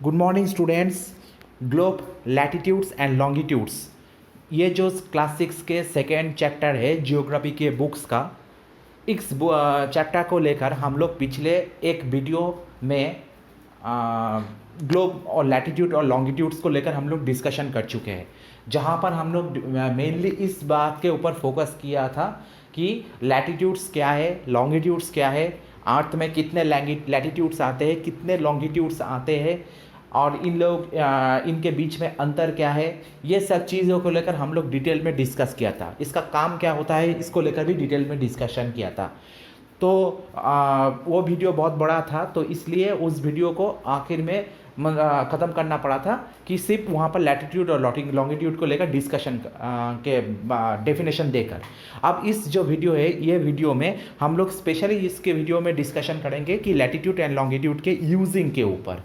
Good morning students. Globe latitudes and longitudes, ये जो class 6 के सेकेंड चैप्टर है जियोग्राफी के बुक्स का, इस चैप्टर को लेकर हम लोग पिछले एक वीडियो में ग्लोब और लैटिट्यूड और लॉन्गिट्यूड्स को लेकर हम लोग डिस्कशन कर चुके हैं, जहाँ पर हम लोग मेनली इस बात के ऊपर फोकस किया था कि लैटिट्यूड्स क्या है, लॉन्गिट्यूड्स क्या है, अर्थ में कितने लैटिट्यूड्स आते हैं, कितने लॉन्गिट्यूड्स आते हैं और इनके बीच में अंतर क्या है। ये सब चीज़ों को लेकर हम लोग डिटेल में डिस्कस किया था। इसका काम क्या होता है इसको लेकर भी डिटेल में डिस्कशन किया था। तो वो वीडियो बहुत बड़ा था, तो इसलिए उस वीडियो को आखिर में ख़त्म करना पड़ा था कि सिर्फ वहाँ पर लैटिट्यूड और लॉन्गिट्यूड को लेकर डिस्कशन के डेफिनेशन देकर। अब इस जो वीडियो है, ये वीडियो में हम लोग स्पेशली इसके वीडियो में डिस्कशन करेंगे कि लैटिट्यूड एंड लॉन्गिट्यूड के यूजिंग के ऊपर।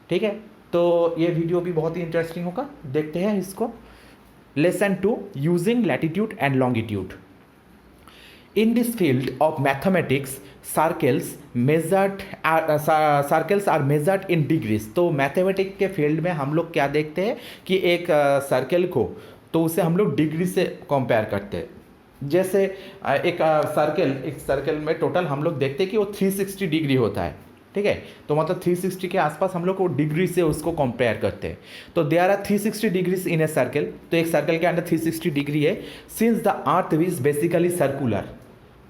ठीक है, तो ये वीडियो भी बहुत ही इंटरेस्टिंग होगा, देखते हैं इसको। Lesson 2, using latitude and longitude. In this field of mathematics, circles are measured in degrees। तो मैथमेटिक्स के फील्ड में हम लोग क्या देखते हैं कि एक सर्कल को, तो उसे हम लोग डिग्री से कंपेयर करते हैं। जैसे एक सर्कल में टोटल हम लोग देखते हैं कि वो 360 डिग्री होता है। ठीक है, तो मतलब 360 के आसपास हम लोग को डिग्री से उसको कंपेयर करते हैं। तो there are 360 degrees in a circle. तो एक सर्कल के अंदर 360 डिग्री है। Since the earth is basically circular,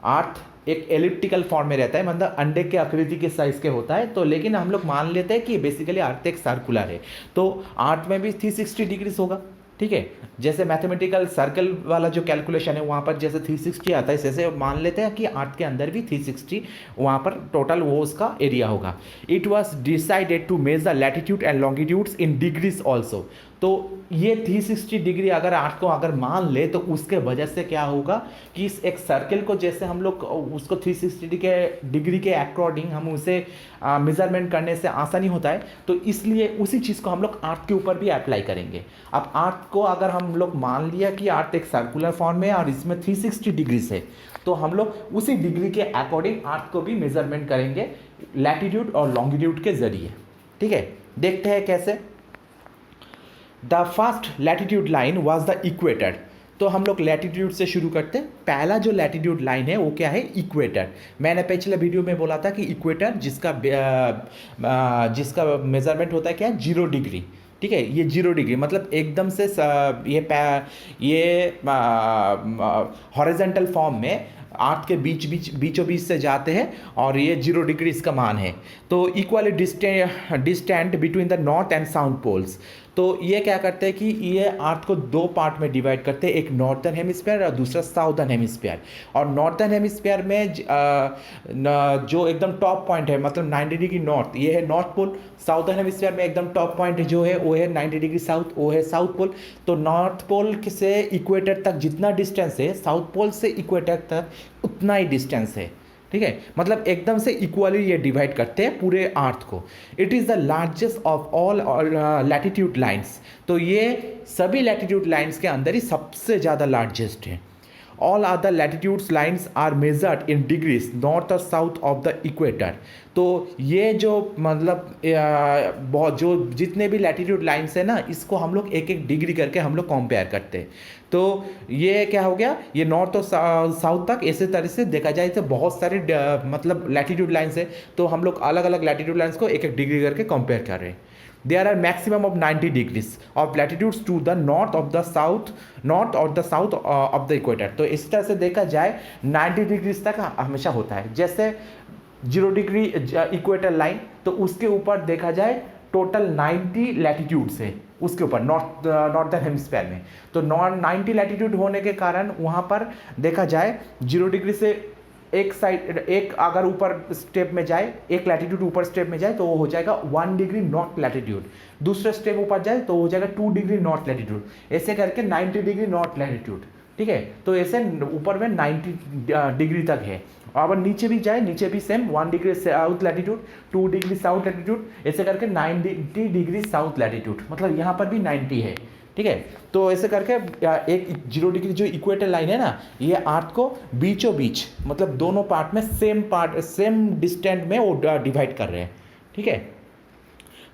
earth एक एलिप्टिकल फॉर्म में रहता है, मतलब अंडे के आकृति के साइज के होता है। तो लेकिन हम लोग मान लेते हैं कि बेसिकली अर्थ एक सर्कुलर है, तो अर्थ में भी 360 डिग्रीज होगा। ठीक है, जैसे मैथमेटिकल सर्कल वाला जो कैलकुलेशन है वहाँ पर जैसे 360 आता है, जैसे मान लेते हैं कि अर्थ के अंदर भी 360 वहाँ पर टोटल वो उसका एरिया होगा। It was decided to measure latitude and longitudes in degrees also. तो ये 360 डिग्री अगर अर्थ को अगर मान ले तो उसके वजह से क्या होगा कि इस एक सर्कल को जैसे हम लोग उसको 360 के डिग्री के अकॉर्डिंग हम उसे मेजरमेंट करने से आसानी होता है, तो इसलिए उसी चीज़ को हम लोग अर्थ के ऊपर भी अप्लाई करेंगे। अब अर्थ को अगर हम लोग मान लिया कि अर्थ एक सर्कुलर फॉर्म में और इसमें 360 डिग्री से, तो हम लोग उसी डिग्री के अकॉर्डिंग अर्थ को भी मेजरमेंट करेंगे लैटिट्यूड और लॉन्गिट्यूड के जरिए। ठीक है, देखते हैं कैसे। The first latitude line was the equator. तो हम लोग लैटिट्यूड से शुरू करते हैं। पहला जो लैटिट्यूड लाइन है वो क्या है, इक्वेटर। मैंने पिछले वीडियो में बोला था कि इक्वेटर जिसका मेजरमेंट होता है क्या है, 0 डिग्री। ठीक है, ये 0 डिग्री मतलब एकदम से ये हॉरिजॉन्टल फॉर्म में अर्थ के बीचों बीच से जाते हैं और ये 0 डिग्री इसका मान है। तो equally distant between the north and south poles. तो ये क्या करते हैं कि ये अर्थ को 2 पार्ट में डिवाइड करते हैं, एक नॉर्थर्न हेमिस्फीयर और दूसरा साउदर्न हेमिस्फीयर। और नॉर्थर्न हेमिस्फीयर में जो एकदम टॉप पॉइंट है, मतलब 90 डिग्री नॉर्थ, ये है नॉर्थ पोल। साउदर्न हेमिस्फीयर में एकदम टॉप पॉइंट जो है वो है 90 डिग्री साउथ, वो है साउथ पोल। तो नॉर्थ पोल से इक्वेटर तक जितना डिस्टेंस है, साउथ पोल से इक्वेटर तक उतना ही डिस्टेंस है। ठीक है, मतलब एकदम से इक्वली ये डिवाइड करते हैं पूरे अर्थ को। It is the largest of all latitude lines. तो ये सभी लैटिट्यूड लाइन्स के अंदर ही सबसे ज़्यादा लार्जेस्ट है। All other latitudes lines are measured in degrees north और साउथ ऑफ द इक्वेटर। तो ये जो मतलब बहुत जो जितने भी लैटिट्यूड लाइन्स है ना, इसको हम लोग एक एक डिग्री करके हम लोग कंपेयर करते हैं। तो ये क्या हो गया, ये नॉर्थ और साउथ तक ऐसे तरह से देखा जाए तो बहुत सारे मतलब लैटिट्यूड लाइन्स है। तो हम लोग अलग अलग लैटिट्यूड लाइन्स को एक एक डिग्री करके कंपेयर कर रहे हैं। There are maximum of 90 degrees of latitudes to the north or the south of the equator। तो इस तरह से देखा जाए 90 डिग्रीज तक हमेशा होता है। जैसे 0 डिग्री इक्वेटर लाइन, तो उसके ऊपर देखा जाए टोटल 90 लैटिट्यूड्स है उसके ऊपर नॉर्थर्न हेमिस्फीयर में। तो 90 लैटिट्यूड होने के कारण वहाँ पर देखा जाए 0 डिग्री से एक साइड, एक अगर ऊपर स्टेप में जाए, एक लैटिट्यूड ऊपर स्टेप में जाए तो वो हो जाएगा 1 डिग्री नॉर्थ लैटिट्यूड। दूसरे स्टेप ऊपर जाए तो हो जाएगा 2 डिग्री नॉर्थ लैटिट्यूड। ऐसे करके 90 डिग्री नॉर्थ लैटिट्यूड। ठीक है, तो ऐसे ऊपर में 90 डिग्री तक है। और नीचे भी जाए, नीचे भी same 1 degree south latitude, 2 degree south latitude, ऐसे करके 90 डिग्री साउथ लैटिट्यूड, मतलब यहाँ पर भी 90 है। ठीक है, तो ऐसे करके एक 0 डिग्री जो इक्वेटर लाइन है ना, ये अर्थ को बीचों बीच मतलब दोनों पार्ट में सेम डिस्टेंट में वो डिवाइड कर रहे हैं। ठीक है,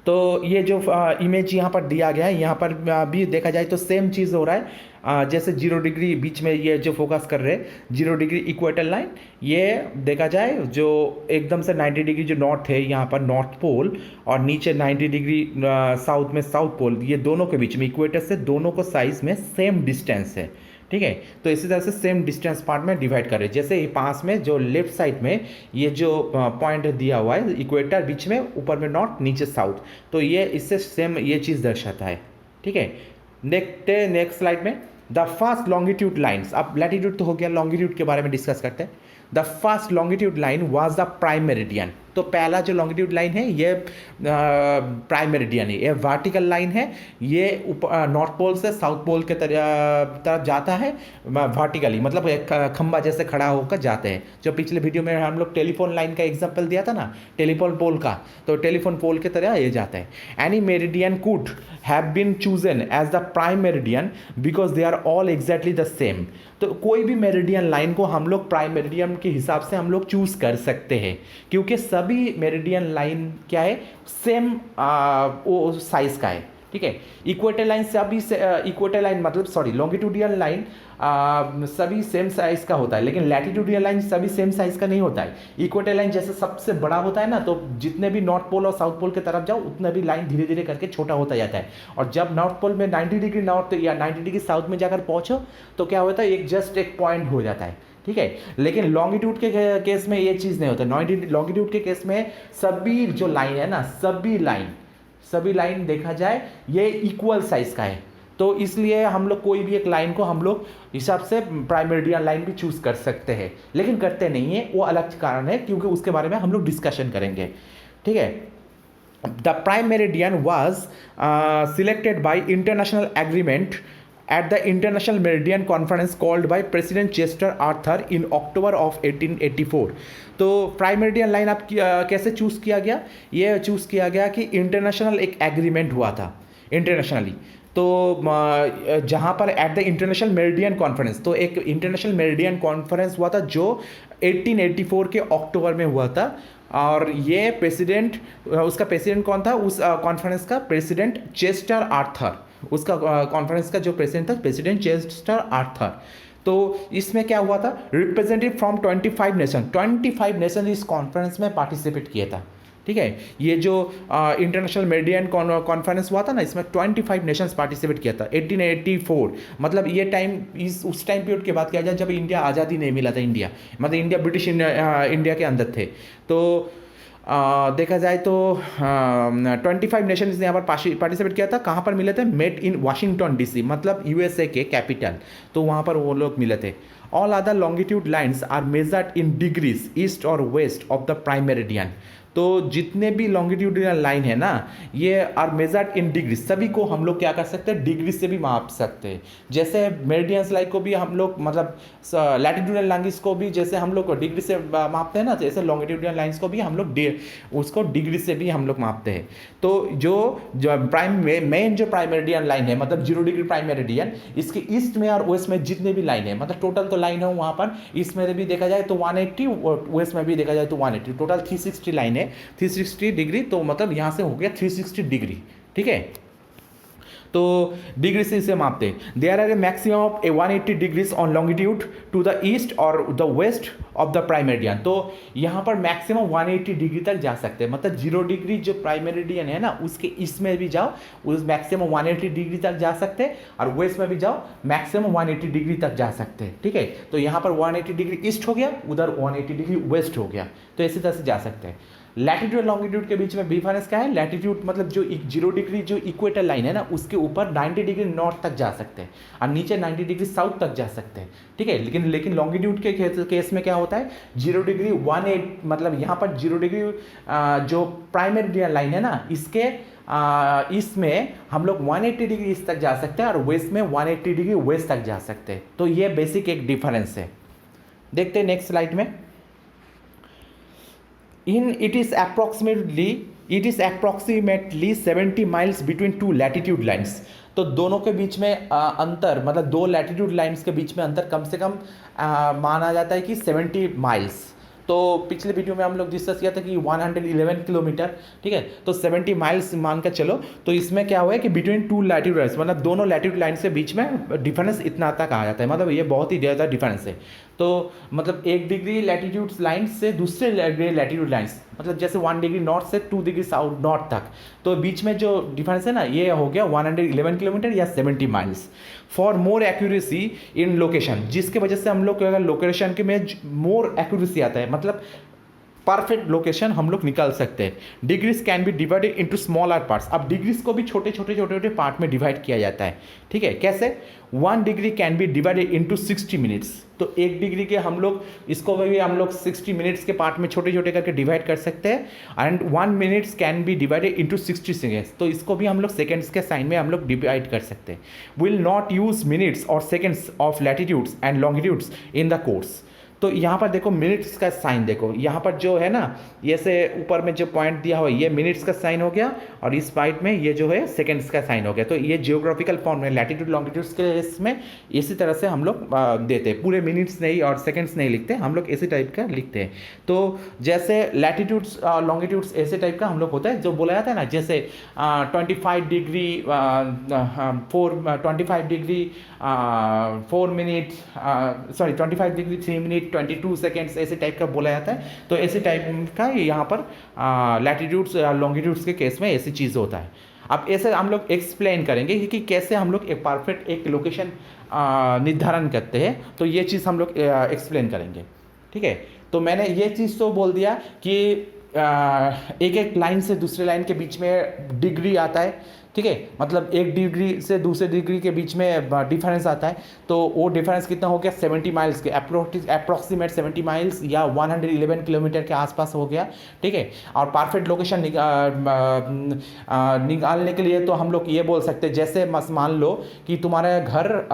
तो ये जो इमेज यहाँ पर दिया गया है, यहाँ पर भी देखा जाए तो सेम चीज़ हो रहा है। जैसे 0 डिग्री बीच में ये जो फोकस कर रहे हैं 0 डिग्री इक्वेटर लाइन, ये देखा जाए जो एकदम से 90 डिग्री जो नॉर्थ है यहाँ पर नॉर्थ पोल, और नीचे 90 डिग्री साउथ में साउथ पोल, ये दोनों के बीच में इक्वेटर से दोनों को साइज में सेम डिस्टेंस है। ठीक है, तो इसी तरह से सेम डिस्टेंस पार्ट में डिवाइड कर रहे हैं। जैसे पास में जो लेफ्ट साइड में ये जो पॉइंट दिया हुआ है इक्वेटर, बीच में ऊपर में नॉर्थ नीचे साउथ, तो ये इससे सेम ये चीज़ दर्शाता है। ठीक है, देखते नेक्स्ट स्लाइड में द फर्स्ट लॉन्गिट्यूड लाइन्स। अब लैटिट्यूड तो हो गया, लॉन्गिट्यूड के बारे में डिस्कस करते हैं। The first longitude line was the prime meridian. तो पहला जो लॉन्गिट्यूड लाइन है ये प्राइम मेरिडियन है, ये वर्टिकल लाइन है, ये नॉर्थ पोल से साउथ पोल के तरफ जाता है वर्टिकली, मतलब एक खंबा जैसे खड़ा होकर जाते हैं। जो पिछले वीडियो में हम लोग टेलीफोन लाइन का एग्जांपल दिया था ना, टेलीफोन पोल का, तो टेलीफोन पोल की तरह ये जाता है। Any meridian could have been chosen as the prime meridian because they are all exactly the same. तो कोई भी मेरिडियन लाइन को हम लोग प्राइम मेरिडियन के हिसाब से हम लोग चूज कर सकते हैं, क्योंकि सभी मेरिडियन लाइन क्या है, सेम वो साइज का है। ठीक है, इक्वेटर लाइन सभी इक्वेटर लाइन मतलब सॉरी लॉन्गिट्यूडियल लाइन सभी सेम साइज का होता है, लेकिन लैटिट्यूडियल लाइन सभी सेम साइज का नहीं होता है। इक्वेटर लाइन जैसे सबसे बड़ा होता है ना, तो जितने भी नॉर्थ पोल और साउथ पोल की तरफ जाओ उतना भी लाइन धीरे धीरे करके छोटा होता जाता है, और जब नॉर्थ पोल में 90 डिग्री नॉर्थ या 90 डिग्री साउथ में जाकर पहुंचो तो क्या होता है, एक जस्ट एक पॉइंट हो जाता है। ठीक है, लेकिन लॉन्गिट्यूड के केस में ये चीज़ नहीं होता। लॉन्गिट्यूड के केस में सभी जो लाइन है ना, सभी लाइन देखा जाए ये इक्वल साइज का है, तो इसलिए हम लोग कोई भी एक लाइन को हम लोग हिसाब से प्राइम मेरिडियन लाइन भी चूज कर सकते हैं, लेकिन करते नहीं है, वो अलग कारण है, क्योंकि उसके बारे में हम लोग डिस्कशन करेंगे। ठीक है, the prime meridian was selected by international agreement at the International Meridian Conference called by President Chester Arthur in October of 1884। तो प्राइम मेरिडियन लाइन आप कैसे चूज़ किया गया, ये चूज़ किया गया कि इंटरनेशनल एक एग्रीमेंट हुआ था इंटरनेशनली, तो जहाँ पर at the international meridian conference, तो एक इंटरनेशनल मेरिडियन कॉन्फ्रेंस हुआ था जो 1884 के अक्टूबर में हुआ था, और ये प्रेसिडेंट, उसका प्रेसिडेंट कौन था उस कॉन्फ्रेंस का, प्रेसिडेंट चेस्टर आर्थर, उसका कॉन्फ्रेंस का जो प्रेसिडेंट था प्रेसिडेंट चेस्टर आर्थर। तो इसमें क्या हुआ था, रिप्रेजेंटेटिव फ्रॉम 25 नेशन इस कॉन्फ्रेंस में पार्टिसिपेट किया था। ठीक है, ये जो इंटरनेशनल मेरिडियन कॉन्फ्रेंस हुआ था ना, इसमें 25 नेशंस पार्टिसिपेट किया था 1884, मतलब ये टाइम उस टाइम पीरियड की बात किया जाए जब इंडिया आज़ादी नहीं मिला था, इंडिया मतलब इंडिया ब्रिटिश इंडिया के अंदर थे। तो देखा जाए तो 25 नेशंस ने यहाँ पर पार्टिसिपेट किया था। कहाँ पर मिले थे, मेट इन वाशिंगटन DC, मतलब USA के कैपिटल, तो वहाँ पर वो लोग मिले थे। All other longitude lines are measured in degrees east और west of the prime meridian. तो जितने भी लॉन्गिट्यूडिनल लाइन है ना, ये आर मेजर्ड इन डिग्री, सभी को हम लोग क्या कर सकते हैं, डिग्री से भी माप सकते हैं। जैसे मेरिडियंस लाइन को भी हम लोग मतलब लैटिट्यूडिनल लाइन्स को भी जैसे हम लोग डिग्री से मापते हैं ना, जैसे लॉन्गिट्यूडिनल लाइन्स को भी हम लोग उसको डिग्री से भी हम लोग मापते हैं। तो जो मेन जो प्राइम मेरिडियन लाइन है, मतलब 0 डिग्री प्राइम मेरिडियन, इसके ईस्ट में और वेस्ट में जितने भी लाइन है, मतलब टोटल तो लाइन है वहाँ पर, ईस्ट में भी देखा जाए तो 180 और वेस्ट में भी देखा जाए तो 180, टोटल 360 लाइन है, 360 डिग्री, तो मतलब यहाँ से हो गया 360 डिग्री। ठीक है, तो डिग्री से इसे मापते हैं। There are a maximum of 180 degrees on longitude to the east और the west of the prime meridian. तो यहाँ पर मैक्सिमम 180 डिग्री तक जा सकते हैं, मतलब 0 डिग्री जो प्राइम मेरिडियन है ना, उसके ईस्ट में भी जाओ उस मैक्सिमम 180 डिग्री तक जा सकते हैं, और वेस्ट में भी जाओ मैक्सिमम 180 डिग्री तक जा सकते हैं। ठीक है, तो यहाँ पर 180 डिग्री ईस्ट हो गया, उधर 180 डिग्री वेस्ट हो गया, तो इसी तरह से जा सकते हैं। लैटिट्यूड लॉन्गिट्यूड के बीच में डिफरेंस क्या है, लैटिट्यूड मतलब जो 0 डिग्री जो इक्वेटर लाइन है ना, उसके ऊपर 90 डिग्री नॉर्थ तक जा सकते हैं, और नीचे 90 डिग्री साउथ तक जा सकते हैं। ठीक है, लेकिन लॉन्गिट्यूड के केस में क्या होता है, 0 डिग्री 18 मतलब यहाँ पर 0 डिग्री जो प्राइम मेरिडियन लाइन है ना, इसके इसमें हम लोग 180 डिग्री ईस्ट तक जा सकते हैं, और वेस्ट में 180 डिग्री वेस्ट तक जा सकते हैं। तो ये बेसिक एक डिफरेंस है। देखते हैं नेक्स्ट स्लाइड में। It is approximately 70 miles between two latitude lines। तो दोनों के बीच में अंतर, मतलब दो लैटिट्यूड लाइन्स के बीच में अंतर कम से कम माना जाता है कि 70 माइल्स। तो तो पिछले वीडियो में हम लोग डिस्कस किया था कि 111 किलोमीटर, ठीक है, तो 70 माइल्स मान कर चलो। तो इसमें क्या हुआ है कि बिटवीन टू लैटिट्यूड लाइन्स, मतलब दोनों लैटिट्यूड लाइन से बीच में डिफरेंस इतना तक आ जाता है, मतलब ये बहुत ही ज़्यादा डिफरेंस है। तो मतलब 1 डिग्री लैटिट्यूड लाइन से दूसरे लैटिट्यूड लाइन्स, मतलब जैसे 1 डिग्री नॉर्थ से 2 डिग्री साउथ नॉर्थ तक, तो बीच में जो डिफरेंस है ना, ये हो गया 111 किलोमीटर या 70 miles. For more accuracy in location, जिसके वजह से हम लोग अगर लोकेशन के में मोर एक्यूरेसी आता है, मतलब परफेक्ट लोकेशन हम लोग निकाल सकते हैं। Degrees can be divided into smaller parts. अब डिग्रीज को भी छोटे छोटे पार्ट में डिवाइड किया जाता है, ठीक है। कैसे? 1 degree can be divided into 60 minutes. तो 1 डिग्री के हम लोग इसको भी हम लोग 60 मिनट्स के पार्ट में छोटे छोटे करके डिवाइड कर सकते हैं। And 1 minutes can be divided into 60 seconds, तो इसको भी हम लोग सेकेंड्स के साइन में हम लोग डिवाइड कर सकते हैं। विल नॉट यूज मिनट्स और seconds of latitudes and longitudes in the course. तो यहाँ पर देखो मिनट्स का साइन, देखो यहाँ पर जो है ना, ये से ऊपर में जो पॉइंट दिया हुआ है ये मिनट्स का साइन हो गया, और इस साइड में ये जो है सेकंड्स का साइन हो गया। तो ये जियोग्राफिकल फॉर्म में लैटिट्यूड लॉन्गिट्यूड्स के इसमें इसी तरह से हम लोग देते हैं, पूरे मिनट्स नहीं और सेकंड्स नहीं लिखते, हम लोग इसी टाइप का लिखते हैं। तो जैसे लैटिट्यूड्स लॉन्गिट्यूड्स ऐसे टाइप का हम लोग होता है, जो बोला जाता है ना, जैसे 25 degree 25 degree 4 minute, sorry 25 degree 3 minute 22 seconds, ऐसे टाइप का बोला जाता है। तो ऐसे टाइप का यहाँ पर लैटिट्यूड्स लॉन्गिट्यूड्स के केस में ऐसी चीज़ होता है। अब ऐसे हम लोग एक्सप्लेन करेंगे कि कैसे हम लोग एक परफेक्ट एक लोकेशन निर्धारण करते हैं, तो ये चीज़ हम लोग एक्सप्लेन करेंगे, ठीक है। तो मैंने ये चीज़ तो बोल दिया कि एक एक लाइन से दूसरे लाइन के बीच में डिग्री आता है, ठीक है, मतलब 1 डिग्री से दूसरे डिग्री के बीच में डिफरेंस आता है। तो वो डिफरेंस कितना हो गया? 70 माइल्स के अप्रोक्सीमेट 70 माइल्स या 111 किलोमीटर के आसपास हो गया, ठीक है। और परफेक्ट लोकेशन निकालने के लिए तो हम लोग ये बोल सकते हैं, जैसे मान लो कि तुम्हारा घर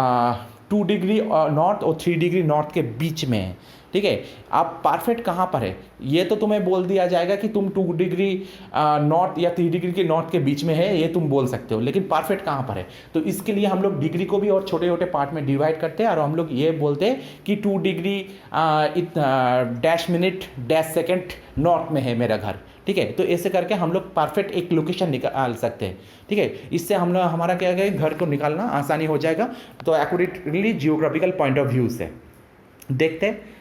2 डिग्री नॉर्थ और 3 डिग्री नॉर्थ के बीच में है, ठीक है। अब परफेक्ट कहाँ पर है ये तो तुम्हें बोल दिया जाएगा कि तुम 2 डिग्री नॉर्थ या 3 डिग्री के नॉर्थ के बीच में है, ये तुम बोल सकते हो, लेकिन परफेक्ट कहाँ पर है? तो इसके लिए हम लोग डिग्री को भी और छोटे छोटे पार्ट में डिवाइड करते हैं, और हम लोग ये बोलते हैं कि 2 degree dash minute dash second north में है मेरा घर, ठीक है। तो ऐसे करके हम लोग परफेक्ट एक लोकेशन निकाल सकते हैं, ठीक है। इससे हम लोग हमारा क्या है, घर को निकालना आसानी हो जाएगा। तो accurately geographical point of view से देखते हैं।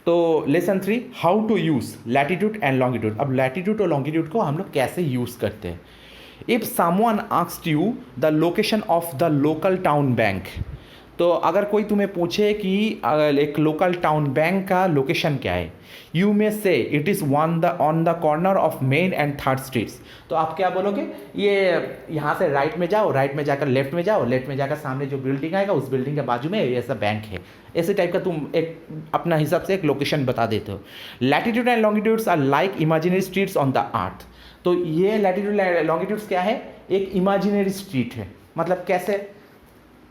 तो lesson 3, how to use latitude and longitude. अब लैटिट्यूड और लॉन्गिट्यूड को हम लोग कैसे यूज़ करते हैं? If someone asked you the location of the local town bank, तो अगर कोई तुम्हें पूछे कि एक लोकल टाउन बैंक का लोकेशन क्या है, you may say it is on the corner of main and third streets. तो आप क्या बोलोगे? ये यहाँ से राइट में जाओ, राइट में जाकर लेफ्ट में जाओ, लेफ्ट में जाकर सामने जो बिल्डिंग आएगा उस बिल्डिंग के बाजू में ऐसा बैंक है। ऐसे टाइप का तुम एक अपना हिसाब से एक लोकेशन बता देते हो। Latitude and longitudes are like imaginary streets on the earth. तो ये लैटिट्यूड लॉन्गिट्यूड्स क्या है? एक इमेजिनरी स्ट्रीट है। मतलब कैसे?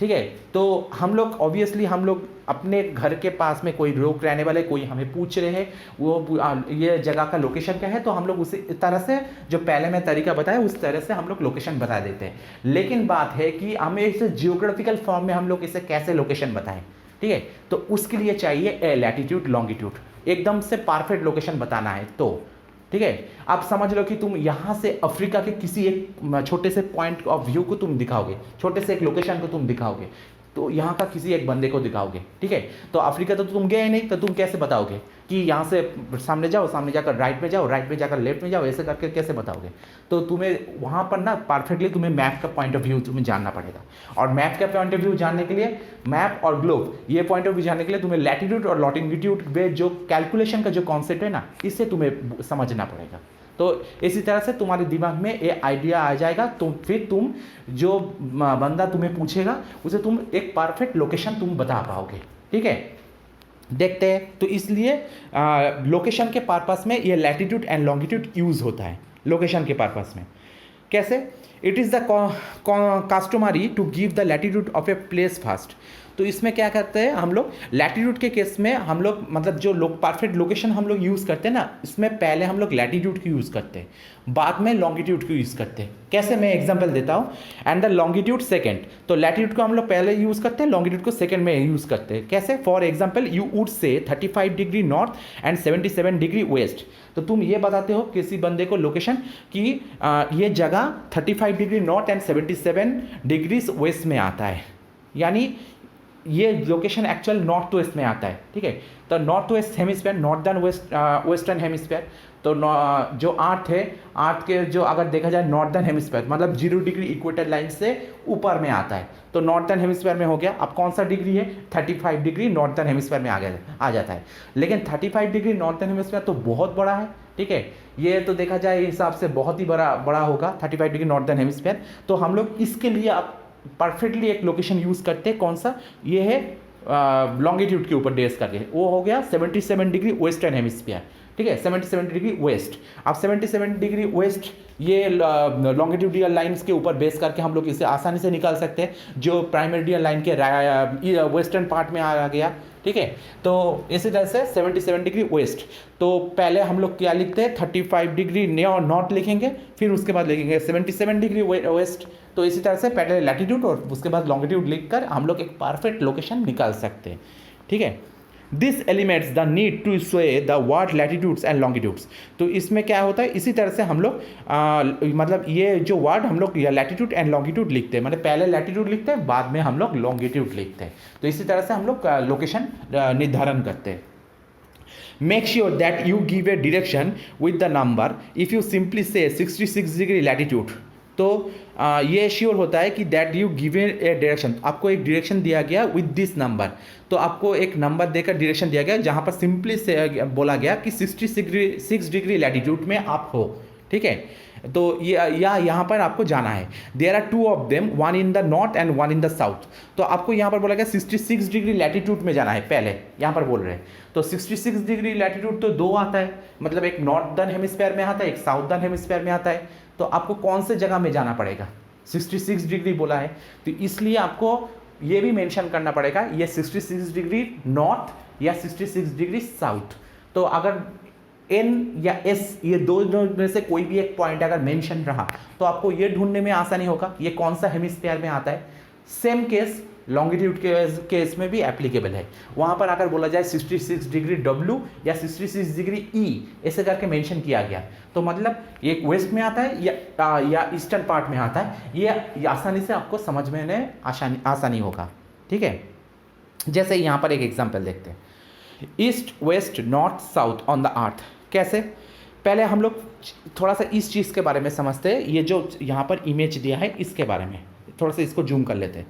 ठीक है, तो हम लोग ऑब्वियसली हम लोग अपने घर के पास में कोई लोग रहने वाले, कोई हमें पूछ रहे हैं वो ये जगह का लोकेशन क्या है, तो हम लोग उसी तरह से जो पहले मैं तरीका बताया उस तरह से हम लोग लोकेशन बता देते हैं। लेकिन बात है कि हमें इसे जियोग्राफिकल फॉर्म में हम लोग इसे कैसे लोकेशन बताएं, ठीक है। तो उसके लिए चाहिए लैटिट्यूड लॉन्गिट्यूड, एकदम से परफेक्ट लोकेशन बताना है। तो ठीक है, आप समझ लो कि तुम यहाँ से अफ्रीका के किसी एक छोटे से पॉइंट ऑफ व्यू को तुम दिखाओगे, छोटे से एक लोकेशन को तुम दिखाओगे, तो यहाँ का किसी एक बंदे को दिखाओगे, ठीक है। तो अफ्रीका तो तुम गए नहीं, तो तुम कैसे बताओगे कि यहाँ से सामने जाओ, सामने जाकर राइट में जाओ, राइट में जाकर लेफ्ट में जाओ, ऐसे करके कैसे बताओगे? तो तुम्हें वहाँ पर ना परफेक्टली तुम्हें मैप का पॉइंट ऑफ व्यू तुम्हें जानना पड़ेगा। और मैप का पॉइंट ऑफ व्यू जानने के लिए, मैप और ग्लोब ये पॉइंट ऑफ व्यू जानने के लिए तुम्हें लैटिट्यूड और लॉन्गिट्यूड में जो कैलकुलेशन का जो कॉन्सेप्ट है ना, इससे तुम्हें समझना पड़ेगा। तो इसी तरह से तुम्हारे दिमाग में ये आइडिया आ जाएगा, तो फिर तुम जो बंदा तुम्हें पूछेगा उसे तुम एक परफेक्ट लोकेशन तुम बता पाओगे, ठीक है। देखते हैं, तो इसलिए लोकेशन के पर्पस में ये लैटिट्यूड एंड लॉन्गिट्यूड यूज़ होता है। लोकेशन के पर्पस में कैसे? It is the customary to give the latitude of a place first. तो इसमें क्या करते हैं हम लोग, लैटीट्यूड के केस में हम लोग मतलब जो परफेक्ट लोकेशन हम लोग यूज़ करते हैं ना, इसमें पहले हम लोग लैटीट्यूड की यूज़ करते हैं, बाद में लॉन्गिट्यूड की यूज़ करते हैं। कैसे, मैं एग्जांपल देता हूँ। एंड द लॉन्गिट्यूड सेकंड, तो लैटीट्यूड को हम लोग पहले यूज़ करते हैं, लॉन्गिट्यूड को सेकंड में यूज़ करते हैं। कैसे, for example you would say 35 degree north and 77 degree west. तो तुम ये बताते हो किसी बंदे को लोकेशन कि ये जगह 35 degree north and 77 degrees west में आता है, यानी ये लोकेशन एक्चुअल नॉर्थ वेस्ट में आता है। ठीक है, तो north west hemisphere, northern western hemisphere. तो जो अर्थ है, अर्थ के जो अगर देखा जाए नॉर्दर्न हेमिस्फीयर मतलब 0 डिग्री इक्वेटर लाइन से ऊपर में आता है, तो नॉर्दर्न हेमिस्फीयर में हो गया। अब कौन सा डिग्री है, 35 डिग्री नॉर्दर्न हेमिस्फीयर में आ जाता है। लेकिन 35 डिग्री नॉर्दर्न हेमिस्फीयर तो बहुत बड़ा है। ठीक है, ये तो देखा जाए हिसाब से बहुत ही बड़ा होगा 35 डिग्री नॉर्दर्न हेमिस्फीयर। तो हम लोग इसके लिए अब परफेक्टली एक लोकेशन यूज़ करते हैं, कौन सा, ये है लॉन्गिट्यूड के ऊपर बेस करके, वो हो गया 77 डिग्री वेस्टर्न हेमिस्फीयर। ठीक है, 77 डिग्री वेस्ट। अब 77 डिग्री वेस्ट ये लॉन्गिट्यूडियल लाइंस के ऊपर बेस करके हम लोग इसे आसानी से निकाल सकते हैं, जो प्राइमरीडियल लाइन के वेस्टर्न पार्ट में आ गया। ठीक है, तो इसी तरह से 77 डिग्री वेस्ट। तो पहले हम लोग क्या लिखते हैं, 35 डिग्री नॉर्थ लिखेंगे, फिर उसके बाद लिखेंगे 77 डिग्री वेस्ट। तो इसी तरह से पहले लैटीट्यूड और उसके बाद लॉन्गिट्यूड लिखकर हम लोग एक परफेक्ट लोकेशन निकाल सकते हैं। ठीक है, this elements the need to sway the word latitudes and longitudes. तो इसमें क्या होता है, इसी तरह से हम लोग मतलब ये जो वर्ड हम लोग लैटीट्यूड एंड लॉन्गिट्यूड लिखते हैं, मतलब पहले लैटीट्यूड लिखते हैं, बाद में हम लोग लॉन्गिट्यूड लिखते हैं। तो इसी तरह से हम लोग लोकेशन निर्धारण करते हैं। Make sure that you give a direction with the number. If you simply say 66 degree latitude, तो ये श्योर होता है कि that you give a direction, आपको एक डायरेक्शन दिया गया विद दिस नंबर। तो आपको एक नंबर देकर डायरेक्शन दिया गया जहाँ पर सिंपली से बोला गया कि 66 डिग्री लैटीट्यूड में आप हो। ठीक है, तो ये यहाँ पर आपको जाना है। There are 2 of them, one in the north and one in the south. तो आपको यहाँ पर बोला गया 66 डिग्री लैटीट्यूड में जाना है, पहले यहाँ पर बोल रहे हैं। तो 66 डिग्री लैटीट्यूड तो 2 आता है, मतलब एक नॉर्थर्न हेमिस्फीयर में आता है, एक साउथर्न हेमिस्फीयर में आता है। तो आपको कौन से जगह में जाना पड़ेगा, 66 डिग्री बोला है, तो इसलिए आपको ये भी मेंशन करना पड़ेगा ये 66 डिग्री नॉर्थ या 66 डिग्री साउथ। तो अगर एन या एस ये दोनों में से कोई भी एक पॉइंट अगर मेंशन रहा तो आपको ये ढूंढने में आसानी होगा ये कौन सा हेमिस्फीयर में आता है। सेम केस लॉन्गिट्यूड के केस में भी एप्लीकेबल है। वहाँ पर अगर बोला जाए 66 डिग्री डब्ल्यू या 66 डिग्री ई ऐसे करके मेंशन किया गया, तो मतलब ये वेस्ट में आता है या ईस्टर्न पार्ट में आता है, ये आसानी से आपको समझ में आसानी होगा। ठीक है, जैसे यहाँ पर एक एग्जाम्पल देखते हैं, east west north south on the अर्थ। कैसे, पहले हम लोग थोड़ा सा इस चीज़ के बारे में समझते हैं। ये जो यहाँ पर इमेज दिया है इसके बारे में थोड़ा सा इसको जूम कर लेते हैं।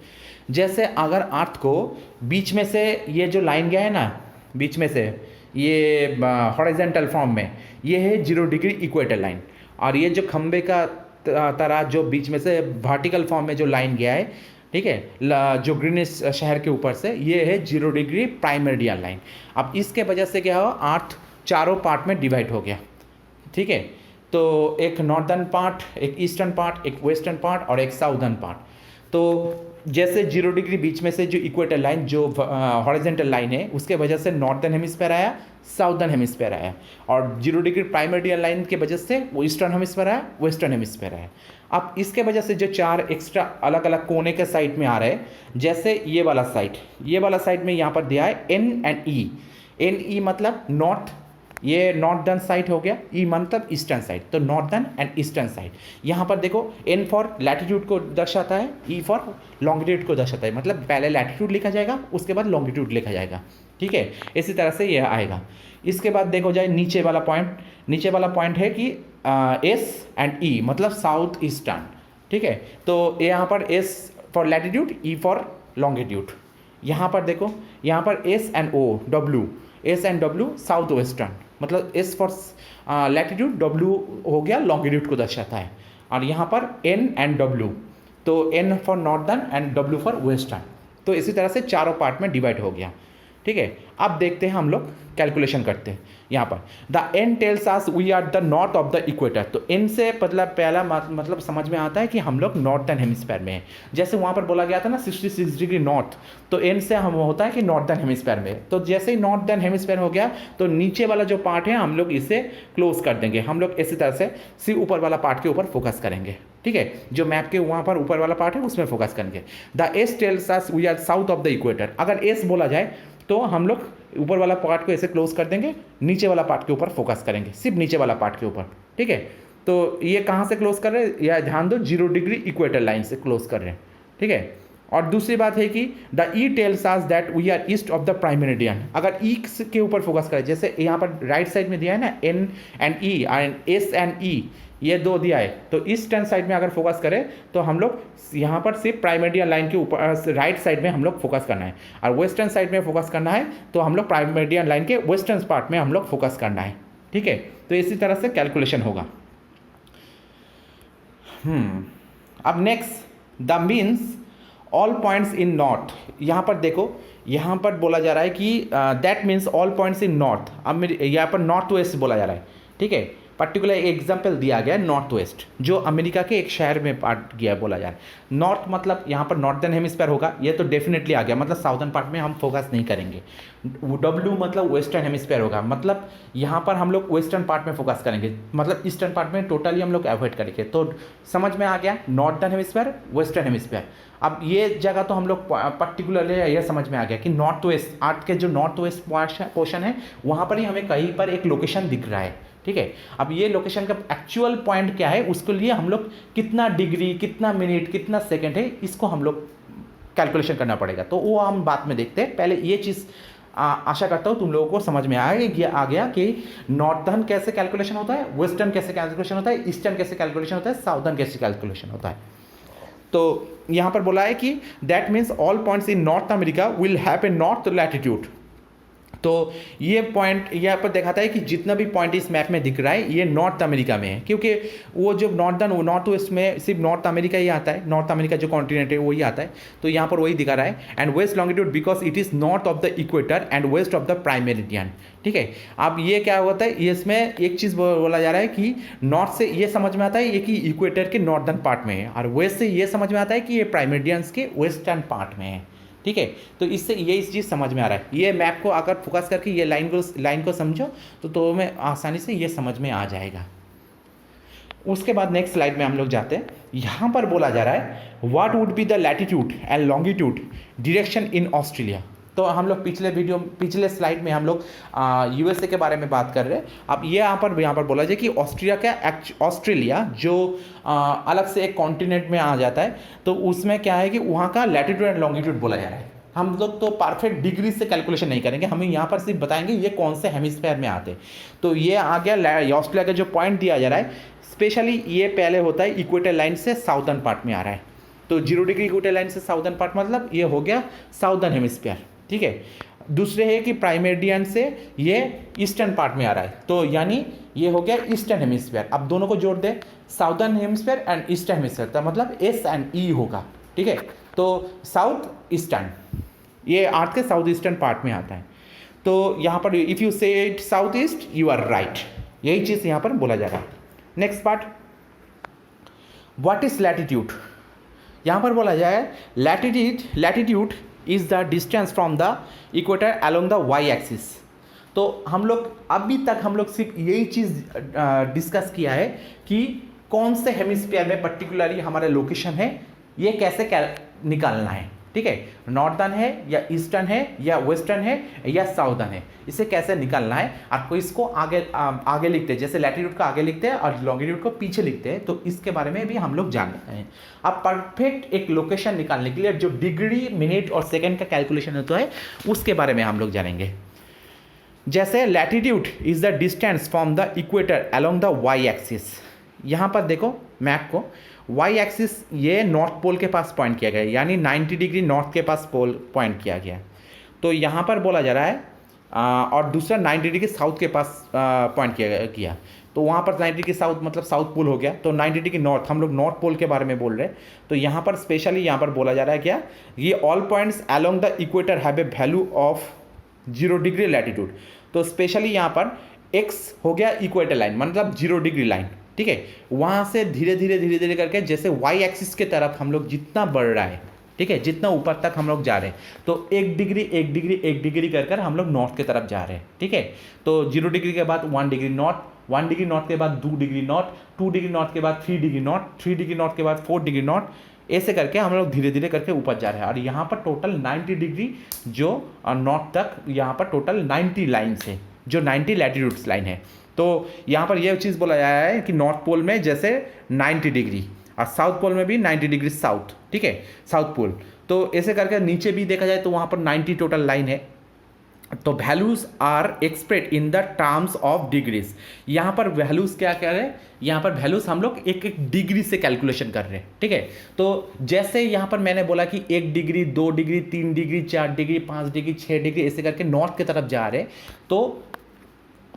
जैसे अगर अर्थ को बीच में से ये जो लाइन गया है ना, बीच में से ये हॉरिजॉन्टल फॉर्म में ये है 0 डिग्री इक्वेटर लाइन, और ये जो खंबे का तरह जो बीच में से वर्टिकल फॉर्म में जो लाइन गया है, ठीक है, जो ग्रीनिश शहर के ऊपर से, ये है 0 डिग्री प्राइमर्डियल लाइन। अब इसके वजह से क्या हुआ, अर्थ चारों पार्ट में डिवाइड हो गया। ठीक है, तो एक नॉर्दर्न पार्ट, एक ईस्टर्न पार्ट, एक वेस्टर्न पार्ट और एक साउदर्न पार्ट। तो जैसे 0 डिग्री बीच में से जो इक्वेटर लाइन जो हॉरिजॉन्टल लाइन है उसके वजह से नॉर्दर्न हेमिस्फीयर आया, साउदर्न हेमिस्फीयर आया, और 0 डिग्री प्राइमर्डियल लाइन के वजह से वो ईस्टर्न हेमिस्फीयर आया, वेस्टर्न हेमिस्फीयर आया। अब इसके वजह से जो 4 एक्स्ट्रा अलग अलग कोने के साइड में आ रहे हैं, जैसे ये वाला साइड में यहाँ पर दिया है N and E. N E मतलब नॉर्थ, ये नॉर्दर्न साइड हो गया, ई मतलब ईस्टर्न साइड, तो नॉर्दर्न एंड ईस्टर्न साइड। यहाँ पर देखो एन फॉर लैटीट्यूड को दर्शाता है, ई फॉर लॉन्गिट्यूड को दर्शाता है, मतलब पहले लैटीट्यूड लिखा जाएगा उसके बाद लॉन्गिट्यूड लिखा जाएगा। ठीक है, इसी तरह से ये आएगा। इसके बाद देखो जाए नीचे वाला पॉइंट है कि एस एंड ई मतलब साउथ ईस्टर्न। ठीक है, तो यहाँ पर S for latitude, E for longitude. यहाँ पर देखो, यहाँ पर S and O W, S and W south western, मतलब एस फॉर लैटीट्यूड, डब्ल्यू हो गया लॉन्गिट्यूड को दर्शाता है, और यहाँ पर एन एंड डब्ल्यू, तो N for northern and W for western. तो इसी तरह से चारों पार्ट में डिवाइड हो गया। ठीक है, अब देखते हैं हम लोग कैलकुलेशन करते हैं यहाँ पर। The N tells us we are the north of the equator. तो एन से मतलब पहला मतलब समझ में आता है कि हम लोग नॉर्थर्न हेमिस्फीयर में हैं। जैसे वहाँ पर बोला गया था ना 66 डिग्री नॉर्थ, तो एन से हम होता है कि नॉर्थर्न हेमिस्फीयर में। तो जैसे ही नॉर्थर्न हेमिस्फीयर हो गया तो नीचे वाला जो पार्ट है हम लोग इसे क्लोज कर देंगे। हम लोग इसी तरह से सिर्फ ऊपर वाला पार्ट के ऊपर फोकस करेंगे, ठीक है, जो मैप के वहाँ पर ऊपर वाला पार्ट है उसमें फोकस करेंगे। The S tells us we are south of the equator. अगर एस बोला जाए तो हम लोग ऊपर वाला पार्ट को ऐसे क्लोज कर देंगे, नीचे वाला पार्ट के ऊपर फोकस करेंगे, सिर्फ नीचे वाला पार्ट के ऊपर, ठीक है। तो ये कहाँ से क्लोज कर रहे हैं, या ध्यान दो 0 डिग्री इक्वेटर लाइन से क्लोज कर रहे हैं, ठीक है। और दूसरी बात है कि the E tells us that we are east of the prime meridian. अगर ई के ऊपर फोकस करें, जैसे यहाँ पर राइट साइड में दिया है ना N and E and S and E, ये दो दिया है, तो ईस्टर्न साइड में अगर फोकस करें तो हम लोग यहाँ पर सिर्फ प्राइम मेरिडियन लाइन के ऊपर राइट साइड में हम लोग फोकस करना है, और वेस्टर्न साइड में फोकस करना है तो हम लोग प्राइम मेरिडियन लाइन के वेस्टर्न पार्ट में हम लोग फोकस करना है, ठीक है। तो इसी तरह से कैलकुलेशन होगा। अब next the means all points in north. यहाँ पर देखो, यहाँ पर बोला जा रहा है कि that means all points in north. अब यहाँ पर नॉर्थ वेस्ट बोला जा रहा है, ठीक है। पर्टिकुलर एग्जाम्पल दिया गया है नॉर्थ वेस्ट, जो अमेरिका के एक शहर में पार्ट गया बोला जा रहा है। नॉर्थ मतलब यहाँ पर नॉर्थर्न हेमिस्फीयर होगा, ये तो डेफिनेटली आ गया, मतलब साउथर्न पार्ट में हम फोकस नहीं करेंगे। डब्ल्यू मतलब वेस्टर्न हेमिस्फीयर होगा, मतलब यहाँ पर हम लोग वेस्टर्न पार्ट में फोकस करेंगे, मतलब ईस्टर्न पार्ट में टोटली हम लोग अवॉइड करेंगे। तो समझ में आ गया नॉर्थर्न हेमिस्फीयर, वेस्टर्न हेमिस्फीयर। अब ये जगह तो हम लोग पर्टिकुलरली ये समझ में आ गया कि नॉर्थ वेस्ट, आर्ट के जो नॉर्थ वेस्ट पोर्शन है वहाँ पर ही हमें कहीं पर एक लोकेशन दिख रहा है, ठीक है। अब ये लोकेशन का एक्चुअल पॉइंट क्या है, उसके लिए हम लोग कितना डिग्री, कितना मिनट, कितना सेकंड है, इसको हम लोग कैलकुलेशन करना पड़ेगा। तो वो हम बाद में देखते हैं। पहले ये चीज़ आशा करता हूँ तुम लोगों को समझ में आ गया कि नॉर्थर्न कैसे कैलकुलेशन होता है, वेस्टर्न कैसे कैलकुलेशन होता है, ईस्टर्न कैसे कैलकुलेशन होता है, साउथर्न कैसे कैलकुलेशन होता है। तो यहाँ पर बोला है कि that means all points in north America will have a north latitude. तो ये पॉइंट यहाँ पर दिखाता है कि जितना भी पॉइंट इस मैप में दिख रहा है ये नॉर्थ अमेरिका में है, क्योंकि वो जो नॉर्थ वेस्ट में सिर्फ नॉर्थ अमेरिका ही आता है, नॉर्थ अमेरिका जो कॉन्टिनेंट है वही आता है, तो यहाँ पर वही दिखा रहा है। And west longitude because it is north of the equator and west of the prime meridian, ठीक है। अब ये क्या होता है, इसमें एक चीज़ बोला जा रहा है कि नॉर्थ से ये समझ में आता है ये कि इक्वेटर के नॉर्दर्न पार्ट में है, और वेस्ट से ये समझ में आता है कि ये प्राइम मेरिडियंस के वेस्टर्न पार्ट में है, ठीक है। तो इससे ये इस चीज़ समझ में आ रहा है। ये मैप को अगर फोकस करके ये लाइन को समझो तो तुम्हें आसानी से ये समझ में आ जाएगा। उसके बाद नेक्स्ट स्लाइड में हम लोग जाते हैं। यहाँ पर बोला जा रहा है what would be the latitude and longitude direction in Australia. तो हम लोग पिछले स्लाइड में हम लोग यूएसए के बारे में बात कर रहे हैं। अब ये यहाँ पर बोला जाए कि ऑस्ट्रेलिया जो अलग से एक कॉन्टिनेंट में आ जाता है, तो उसमें क्या है कि वहाँ का लैटिट्यूड एंड लॉन्गिट्यूड बोला जा रहा है। हम लोग तो परफेक्ट डिग्री से कैलकुलेशन नहीं करेंगे, हमें यहाँ पर सिर्फ बताएंगे ये कौन से हेमिस्फीयर में आते हैं। तो ये आ गया ऑस्ट्रेलिया का जो पॉइंट दिया जा रहा है, स्पेशली ये पहले होता है इक्वेटर लाइन से साउदर्न पार्ट में आ रहा है। तो 0 डिग्री इक्वेटर लाइन से साउदर्न पार्ट मतलब ये हो गया साउदर्न हेमिस्फीयर, ठीक है। दूसरे है कि प्राइम मेरिडियन से ये ईस्टर्न पार्ट में आ रहा है, तो यानी ये हो गया ईस्टर्न हेमिस्फीयर। अब दोनों को जोड़ दे, southern hemisphere and eastern hemisphere, तो मतलब एस एंड ई होगा, ठीक है। तो साउथ ईस्टर्न, ये अर्थ के साउथ ईस्टर्न पार्ट में आता है। तो यहाँ पर if you say it south east you are right, यही चीज़ यहाँ पर बोला जा रहा है। Next part, what is latitude. यहाँ पर बोला जाए latitude is the distance from the equator along the Y axis. तो हम लोग अभी तक हम लोग सिर्फ यही चीज़ डिस्कस किया है कि कौन से हेमिस्फीयर में पर्टिकुलरली हमारा लोकेशन है, ये कैसे निकालना है, ठीक है। नॉर्थर्न है या ईस्टर्न है या वेस्टर्न है या साउदर्न है, इसे कैसे निकालना है। आपको इसको आगे लिखते हैं, जैसे लैटिट्यूड का आगे लिखते हैं और लॉन्गिट्यूड को पीछे लिखते हैं, तो इसके बारे में भी हम लोग जानते हैं। अब परफेक्ट एक लोकेशन निकालने के लिए जो डिग्री, मिनट और सेकंड का कैलकुलेशन होता है उसके बारे में हम लोग जानेंगे। जैसे latitude is the distance from the equator along the Y axis. यहाँ पर देखो मैप को, वाई एक्सिस ये नॉर्थ पोल के पास पॉइंट किया गया है, यानी 90 डिग्री नॉर्थ के पास पोल पॉइंट किया गया है। तो यहाँ पर बोला जा रहा है और दूसरा 90 डिग्री साउथ के पास पॉइंट किया, तो वहाँ पर 90 डिग्री साउथ मतलब साउथ पोल हो गया। तो 90 डिग्री नॉर्थ, हम लोग नॉर्थ पोल के बारे में बोल रहे हैं। तो यहाँ पर स्पेशली यहाँ पर बोला जा रहा है क्या, ये all points along the equator have a value of zero degree latitude. तो स्पेशली यहाँ पर एक्स हो गया इक्वेटर लाइन, मतलब जीरो डिग्री लाइन, ठीक है। वहाँ से धीरे धीरे करके जैसे वाई एक्सिस के तरफ हम लोग जितना बढ़ रहा है, ठीक है, जितना ऊपर तक हम लोग जा रहे हैं, तो एक डिग्री कर हम लोग नॉर्थ की तरफ जा रहे हैं, ठीक है। तो 0 डिग्री के बाद 1 डिग्री नॉर्थ, 1 डिग्री नॉर्थ के बाद 2 डिग्री नॉर्थ, 2 डिग्री नॉर्थ के बाद 3 डिग्री नॉर्थ, 3 डिग्री नॉर्थ के बाद 4 डिग्री नॉर्थ, ऐसे करके हम लोग धीरे धीरे करके ऊपर जा रहे हैं। और यहाँ पर टोटल 90 डिग्री जो नॉर्थ तक, यहाँ पर टोटल 90 लाइन्स है, जो 90 लैटिट्यूड्स लाइन है। तो यहाँ पर यह चीज़ बोला जाया है कि नॉर्थ पोल में जैसे 90 डिग्री और साउथ पोल में भी 90 डिग्री साउथ, ठीक है, साउथ पोल। तो ऐसे करके नीचे भी देखा जाए तो वहाँ पर 90 टोटल लाइन है। तो values are express in the terms of degrees. यहाँ पर वैल्यूज क्या कह रहे हैं, यहाँ पर वैल्यूज हम लोग एक एक डिग्री से कैलकुलेशन कर रहे हैं, ठीक है। तो जैसे यहाँ पर मैंने बोला कि 1 degree 2 degree 3 degree 4 degree 5 degree 6 degree ऐसे करके नॉर्थ की तरफ जा रहे हैं। तो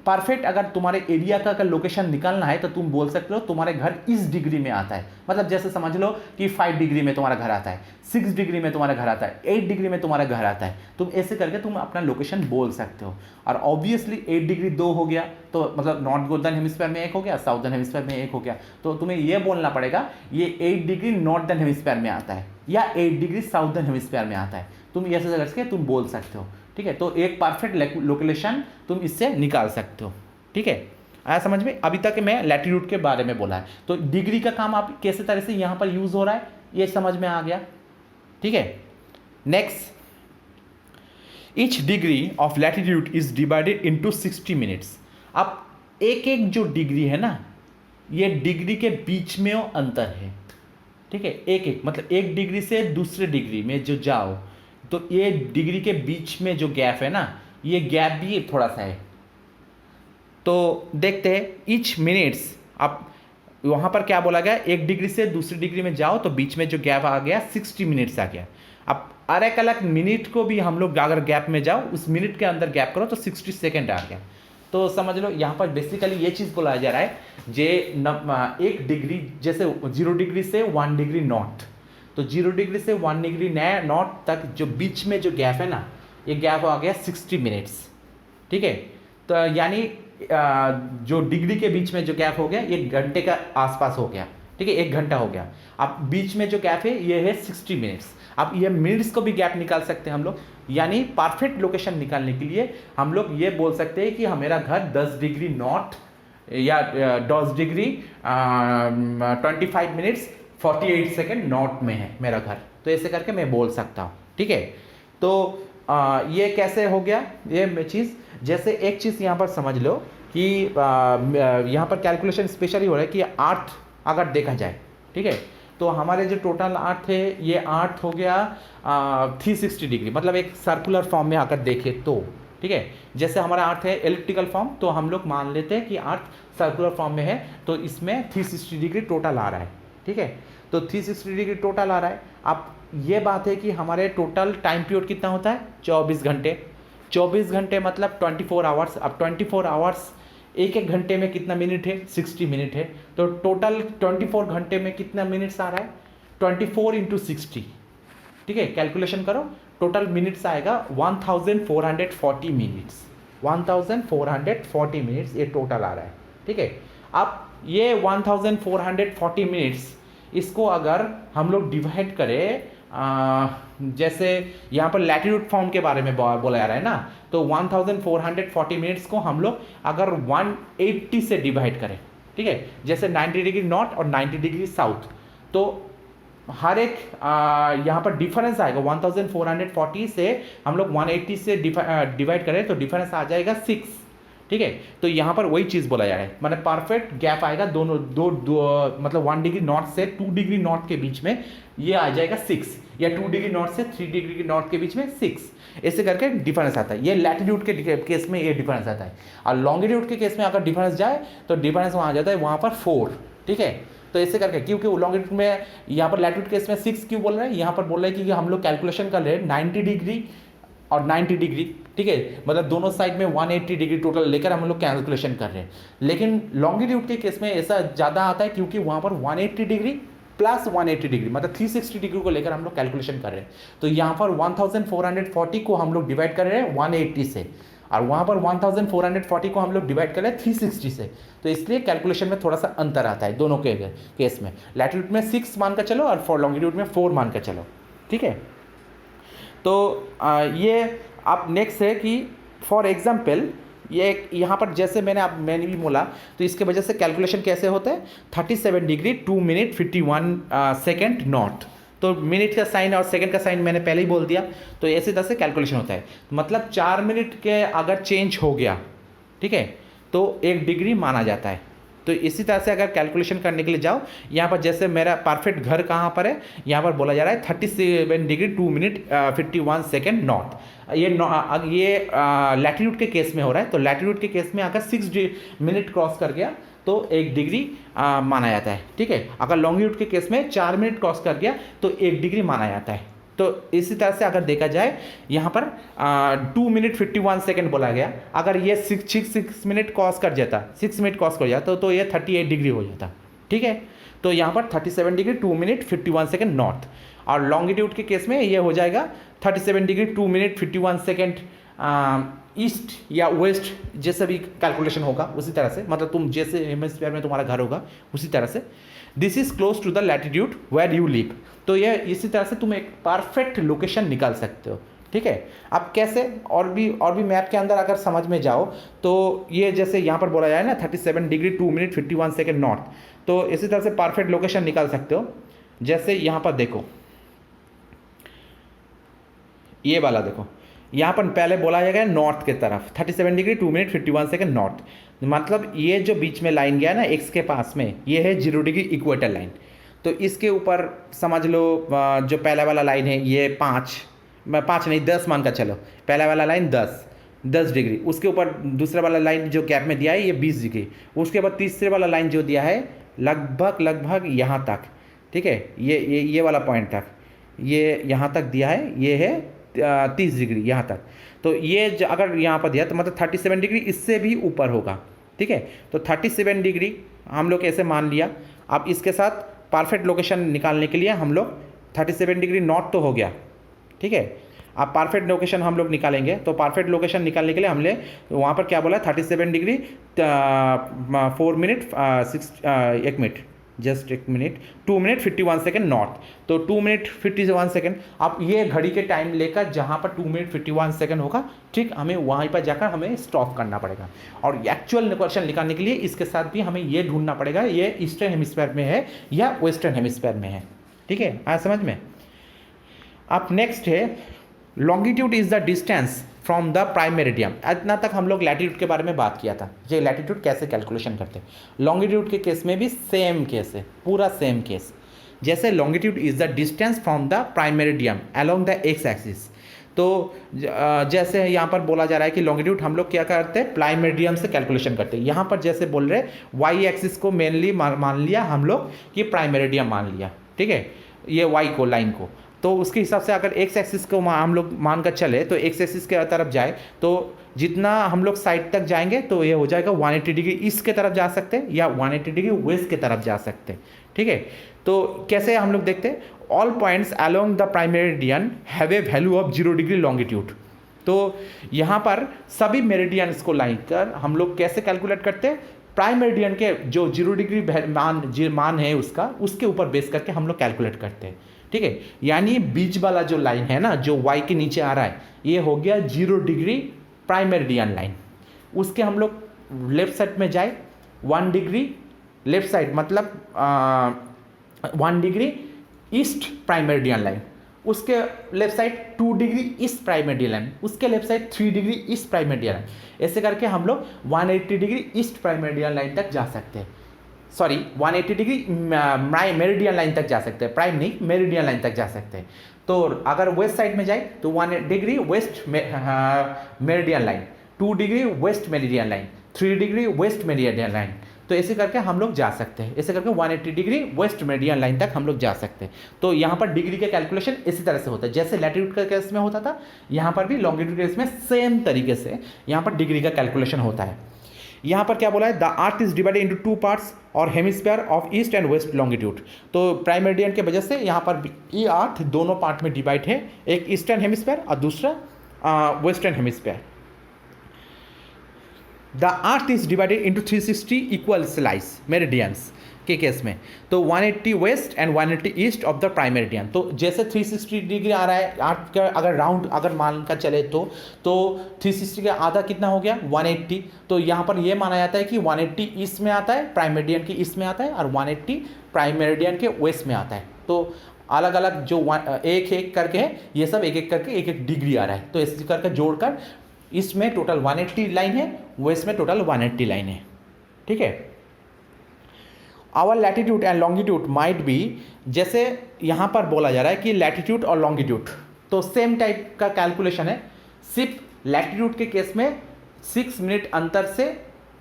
परफेक्ट अगर तुम्हारे एरिया का अगर लोकेशन निकालना है तो तुम बोल सकते हो तुम्हारे घर इस डिग्री में आता है, मतलब जैसे समझ लो कि 5 डिग्री में तुम्हारा घर आता है, 6 डिग्री में तुम्हारा घर आता है, 8 डिग्री में तुम्हारा घर आता है। तुम ऐसे करके तुम अपना लोकेशन बोल सकते हो। और ऑब्वियसली 8 डिग्री 2 हो गया तो मतलब नॉर्थ गोल्डन हेमिस्फीयर में एक हो गया, साउदर्न हेमिस्फीयर में एक हो गया। तो तुम्हें यह बोलना पड़ेगा ये 8 डिग्री नॉर्दर्न हेमिस्फीयर में आता है या 8 डिग्री साउदर्न हेमिस्फीयर में आता है। तुम ऐसे करके तुम बोल सकते हो, ठीक है। तो एक परफेक्ट लोकेशन तुम इससे निकाल सकते हो, ठीक है। आया समझ में? अभी तक मैं लैटिट्यूड के बारे में बोला है, तो डिग्री का काम आप कैसे तरह से यहाँ पर यूज हो रहा है ये समझ में आ गया, ठीक है। Next, each degree of latitude is divided into 60 minutes. अब एक एक जो डिग्री है ना, ये डिग्री के बीच में अंतर है, ठीक है। एक एक मतलब एक डिग्री से दूसरे डिग्री में जो जाओ तो ये डिग्री के बीच में जो गैप है ना, ये गैप भी थोड़ा सा है। तो देखते हैं ईच मिनट्स। अब वहाँ पर क्या बोला गया, एक डिग्री से दूसरी डिग्री में जाओ तो बीच में जो गैप आ गया 60 मिनट्स आ गया। अब अलग अलग मिनट को भी हम लोग अगर गैप में जाओ, उस मिनट के अंदर गैप करो तो 60 सेकेंड आ गया। तो समझ लो यहाँ पर बेसिकली ये चीज़ बोला जा रहा है, एक डिग्री जैसे 0 डिग्री से 1 डिग्री नॉर्थ, तो 0 डिग्री से 1 डिग्री नॉर्थ तक जो बीच में जो गैप है ना, ये गैप आ गया 60 मिनट्स, ठीक है। तो यानी जो डिग्री के बीच में जो गैप हो गया ये घंटे का आसपास हो गया, ठीक है, 1 घंटा हो गया। अब बीच में जो गैप है ये है 60 मिनट्स। अब ये मिनट्स को भी गैप निकाल सकते हैं हम लोग, यानी परफेक्ट लोकेशन निकालने के लिए हम लोग ये बोल सकते हैं कि मेरा घर 10 डिग्री नॉर्थ या 10 डिग्री 25 मिनट्स 48 सेकेंड नॉर्थ में है मेरा घर। तो ऐसे करके मैं बोल सकता हूँ, ठीक है। तो ये कैसे हो गया ये चीज़, जैसे एक चीज़ यहाँ पर समझ लो कि यहाँ पर कैलकुलेशन स्पेशली हो रहा है कि अर्थ अगर देखा जाए, ठीक है, तो हमारे जो टोटल अर्थ है ये अर्थ हो गया 360 डिग्री, मतलब एक सर्कुलर फॉर्म में अगर देखें तो, ठीक है। जैसे हमारा अर्थ है एलिप्टिकल फॉर्म, तो हम लोग मान लेते हैं कि अर्थ सर्कुलर फॉर्म में है, तो इसमें 360 डिग्री टोटल आ रहा है, ठीक है। तो 360 डिग्री टोटल आ रहा है। अब ये बात है कि हमारे टोटल टाइम पीरियड कितना होता है, 24 घंटे। 24 घंटे मतलब 24 आवर्स। अब 24 आवर्स एक एक घंटे में कितना मिनट है, 60 मिनट है। तो टोटल 24 घंटे में कितना मिनट्स आ रहा है, 24 इंटू 60, ठीक है। कैलकुलेशन करो, टोटल मिनट्स आएगा 1440 मिनट्स, 1440 मिनट्स ये टोटल आ रहा है, ठीक है। अब ये 1440 मिनट्स, इसको अगर हम लोग डिवाइड करें, जैसे यहाँ पर लैटिट्यूड फॉर्म के बारे में बोला जा रहा है ना, तो 1440 मिनट्स को हम लोग अगर 180 से डिवाइड करें, ठीक है, जैसे 90 डिग्री नॉर्थ और 90 डिग्री साउथ, तो हर एक यहाँ पर डिफरेंस आएगा 1440 से हम लोग 180 से डिवाइड करें तो डिफरेंस आ जाएगा 6, ठीक है। तो यहाँ पर वही चीज़ बोला जा रहा है, मतलब परफेक्ट गैप आएगा दोनों दो मतलब 1 डिग्री नॉर्थ से 2 डिग्री नॉर्थ के बीच में ये आ जाएगा 6, या 2 डिग्री नॉर्थ से 3 डिग्री नॉर्थ के बीच में 6, ऐसे करके डिफरेंस आता है। ये लैटिट्यूड के केस में ये डिफरेंस आता है। और लॉन्गिट्यूड के केस में अगर डिफरेंस जाए तो डिफरेंस वहाँ आ जाता है वहाँ पर 4, ठीक है। तो ऐसे करके, क्योंकि लॉन्गिट्यूड में यहाँ पर लैटिट्यूड केस में 6 क्यों बोल रहे हैं, यहाँ पर बोल रहे हैं कि हम लोग कैलकुलेशन कर रहे हैं 90 डिग्री और 90 डिग्री, ठीक है, मतलब दोनों साइड में 180 डिग्री टोटल लेकर हम लोग कैलकुलेशन कर रहे हैं। लेकिन लॉन्गिट्यूड के केस में ऐसा ज़्यादा आता है क्योंकि वहाँ पर 180 डिग्री प्लस 180 डिग्री, मतलब 360 डिग्री को लेकर हम लोग कैलकुलेशन कर रहे हैं। तो यहाँ पर 1440 को हम लोग डिवाइड कर रहे हैं 180 से, और वहाँ पर 1440 को हम लोग डिवाइड कर रहे हैं 360 से। तो इसलिए कैलकुलेशन में थोड़ा सा अंतर आता है दोनों के केस में। लैटिट्यूड में 6 मान कर चलो और फॉर लॉन्गिट्यूड में 4 मान कर चलो, ठीक है। तो ये आप नेक्स्ट है कि फॉर एग्जाम्पल ये यहाँ पर जैसे मैंने भी बोला, तो इसके वजह से कैलकुलेशन कैसे होता है, 37 डिग्री 2 मिनट 51 सेकेंड नॉर्थ। तो मिनट का साइन और सेकंड का साइन मैंने पहले ही बोल दिया। तो ऐसी तरह से कैलकुलेशन होता है, मतलब 4 मिनट के अगर चेंज हो गया, ठीक है, तो 1 डिग्री माना जाता है। तो इसी तरह से अगर कैलकुलेशन करने के लिए जाओ, यहाँ पर जैसे मेरा परफेक्ट घर कहाँ पर है, यहाँ पर बोला जा रहा है 37 डिग्री 2 मिनट 51 सेकेंड नॉर्थ। ये लैटिट्यूड के केस में हो रहा है। तो लैटिट्यूड के केस में अगर 6 मिनट क्रॉस कर गया तो 1 डिग्री माना जाता है, ठीक है। अगर लॉन्गिट्यूड के केस में 4 मिनट क्रॉस कर गया तो 1 डिग्री माना जाता है। तो इसी तरह से अगर देखा जाए यहाँ पर 2 मिनट 51 सेकेंड बोला गया, अगर ये 6 मिनट क्रॉस कर जाता, 6 मिनट क्रॉस कर जाता तो ये 38 डिग्री हो जाता, ठीक है। तो यहाँ पर 37 डिग्री 2 मिनट 51 सेकेंड नॉर्थ, और लॉन्गिट्यूड के केस में ये हो जाएगा 37 डिग्री 2 मिनट 51 सेकेंड ईस्ट या वेस्ट, जैसे भी कैलकुलेशन होगा उसी तरह से, मतलब तुम जैसे हेमिस्फीयर में तुम्हारा घर होगा उसी तरह से। This is close to the latitude where you live. तो ये इसी तरह से तुम एक परफेक्ट लोकेशन निकाल सकते हो, ठीक है। अब कैसे, और भी मैप के अंदर अगर समझ में जाओ तो ये जैसे यहाँ पर बोला जाए ना 37 डिग्री 2 मिनट 51 सेकेंड नॉर्थ, तो इसी तरह से परफेक्ट लोकेशन निकाल सकते हो। जैसे यहाँ पर देखो, ये वाला देखो, यहाँ पर पहले बोला जाएगा नॉर्थ के तरफ 37 डिग्री 2 मिनट 51 सेकेंड नॉर्थ, मतलब ये जो बीच में लाइन गया ना एक्स के पास में, ये है 0 डिग्री इक्वेटर लाइन। तो इसके ऊपर समझ लो जो पहला वाला लाइन है ये 5 नहीं 10 मान का चलो, पहला वाला लाइन 10 डिग्री, उसके ऊपर दूसरा वाला लाइन जो गैप में दिया है ये 20 डिग्री, उसके बाद तीसरे वाला लाइन जो दिया है लगभग यहाँ तक, ठीक है, ये वाला पॉइंट तक, ये यहाँ तक दिया है, ये है 30 डिग्री यहाँ तक। तो ये अगर यहाँ पर दिया तो मतलब 37 डिग्री इससे भी ऊपर होगा, ठीक है। तो 37 डिग्री हम लोग ऐसे मान लिया। अब इसके साथ परफेक्ट लोकेशन निकालने के लिए हम लोग 37 डिग्री नॉर्थ तो हो गया, ठीक है। अब परफेक्ट लोकेशन हम लोग निकालेंगे, तो परफेक्ट लोकेशन निकालने के लिए हमने वहाँ पर क्या बोला, 37 degree 4 minute 1 minute just 1 minute 2 minute 51 second north. तो 2 मिनट 51 सेकेंड, अब ये घड़ी के टाइम लेकर जहाँ पर 2 मिनट 51 सेकेंड होगा, ठीक, हमें वहीं पर जाकर हमें स्टॉप करना पड़ेगा। और एक्चुअल लोकेशन निकालने के लिए इसके साथ भी हमें ये ढूंढना पड़ेगा ये ईस्टर्न हेमिस्फीयर में है या वेस्टर्न हेमिस्फीयर में है, ठीक है, आया समझ में। अब नेक्स्ट है longitude is the distance from the prime meridiem. इतना तक हम लोग लैटिट्यूड के बारे में बात किया था, ये लैटिट्यूड कैसे कैलकुलेशन करते हैं। लॉन्गिट्यूड के केस में भी सेम केस है, पूरा सेम केस। जैसे longitude is the distance from the prime meridiem along the x axis. तो जैसे यहाँ पर बोला जा रहा है कि लॉन्गिट्यूड हम लोग क्या करते हैं, प्राइम मेरिडियम से कैलकुलेशन करते हैं। यहाँ पर जैसे बोल रहे वाई एक्सिस को मेनली मान लिया हम लोग कि प्राइम मेरिडियम मान लिया, ठीक है, ये वाई को लाइन को। तो उसके हिसाब से अगर एक्स एक्सिस को हम लोग मान कर चले तो एक्स एक्सिस के तरफ जाए तो जितना हम लोग साइड तक जाएंगे तो ये हो जाएगा 180 डिग्री ईस्ट के तरफ जा सकते हैं या 180 डिग्री वेस्ट के तरफ जा सकते हैं, ठीक है। तो कैसे हम लोग देखते हैं, all points along the prime meridian have a value of 0 degree longitude. तो यहाँ पर सभी मेरिडियंस को लाइन कर हम लोग कैसे कैलकुलेट करते हैं, प्राइम मेरिडियन के जो 0 डिग्री मान है उसके ऊपर बेस करके हम लोग कैलकुलेट करते हैं, ठीक है। यानी बीच वाला जो लाइन है ना जो y के नीचे आ रहा है, ये हो गया 0 डिग्री प्राइम मेरिडियन लाइन। उसके हम लोग लेफ्ट साइड में जाए 1 डिग्री लेफ्ट साइड, मतलब 1 degree east prime meridian line, उसके left side 2 degree east prime meridian line, उसके left side 3 degree east prime meridian line. ऐसे करके हम लोग 180 degree east prime meridian line तक जा सकते हैं, 180 डिग्री मेरिडियन लाइन तक जा सकते हैं, प्राइम नहीं मेरिडियन लाइन तक जा सकते हैं। तो अगर वेस्ट साइड में जाए तो 1 degree west meridian line, 2 degree west meridian line, 3 degree west meridian line. तो ऐसे करके हम लोग जा सकते हैं, ऐसे करके 180 डिग्री वेस्ट मेरिडियन लाइन तक हम लोग जा सकते हैं। तो यहाँ पर डिग्री का कैलकुलेशन इसी तरह से होता है जैसे लैटिट्यूड के केस में होता था, यहाँ पर भी लॉन्गिट्यूड के केस में सेम तरीके से यहाँ पर डिग्री का कैलकुलेशन होता है। यहाँ पर क्या बोला है, the earth is divided into two parts और hemisphere of east and west longitude. तो प्राइम मेरिडियन के वजह से यहाँ पर ये अर्थ दोनों पार्ट में डिवाइड है, एक ईस्टर्न हेमिस्फीयर और दूसरा western hemisphere. The earth is divided into 360 equal slice meridians के केस में, तो 180 west and 180 east of the prime meridian. तो जैसे 360 डिग्री आ रहा है अर्थ का, अगर राउंड अगर मान का चले तो 360 का आधा कितना हो गया 180। तो यहाँ पर ये माना जाता है कि 180 ईस्ट में आता है, प्राइम मेरिडियन के ईस्ट में आता है, और 180 प्राइम मेरिडियन के वेस्ट में आता है। तो अलग अलग जो एक एक करके है, ये सब एक एक करके एक एक डिग्री आ रहा है। तो इस करके जोड़कर ईस्ट में टोटल 180 लाइन है, वेस्ट में टोटल 180 लाइन है, ठीक है। Our latitude and longitude might be, जैसे यहाँ पर बोला जा रहा है कि लैटिट्यूड और लॉन्गिट्यूड तो सेम टाइप का कैलकुलेशन है, सिर्फ लैटिट्यूड के केस में 6 मिनट अंतर से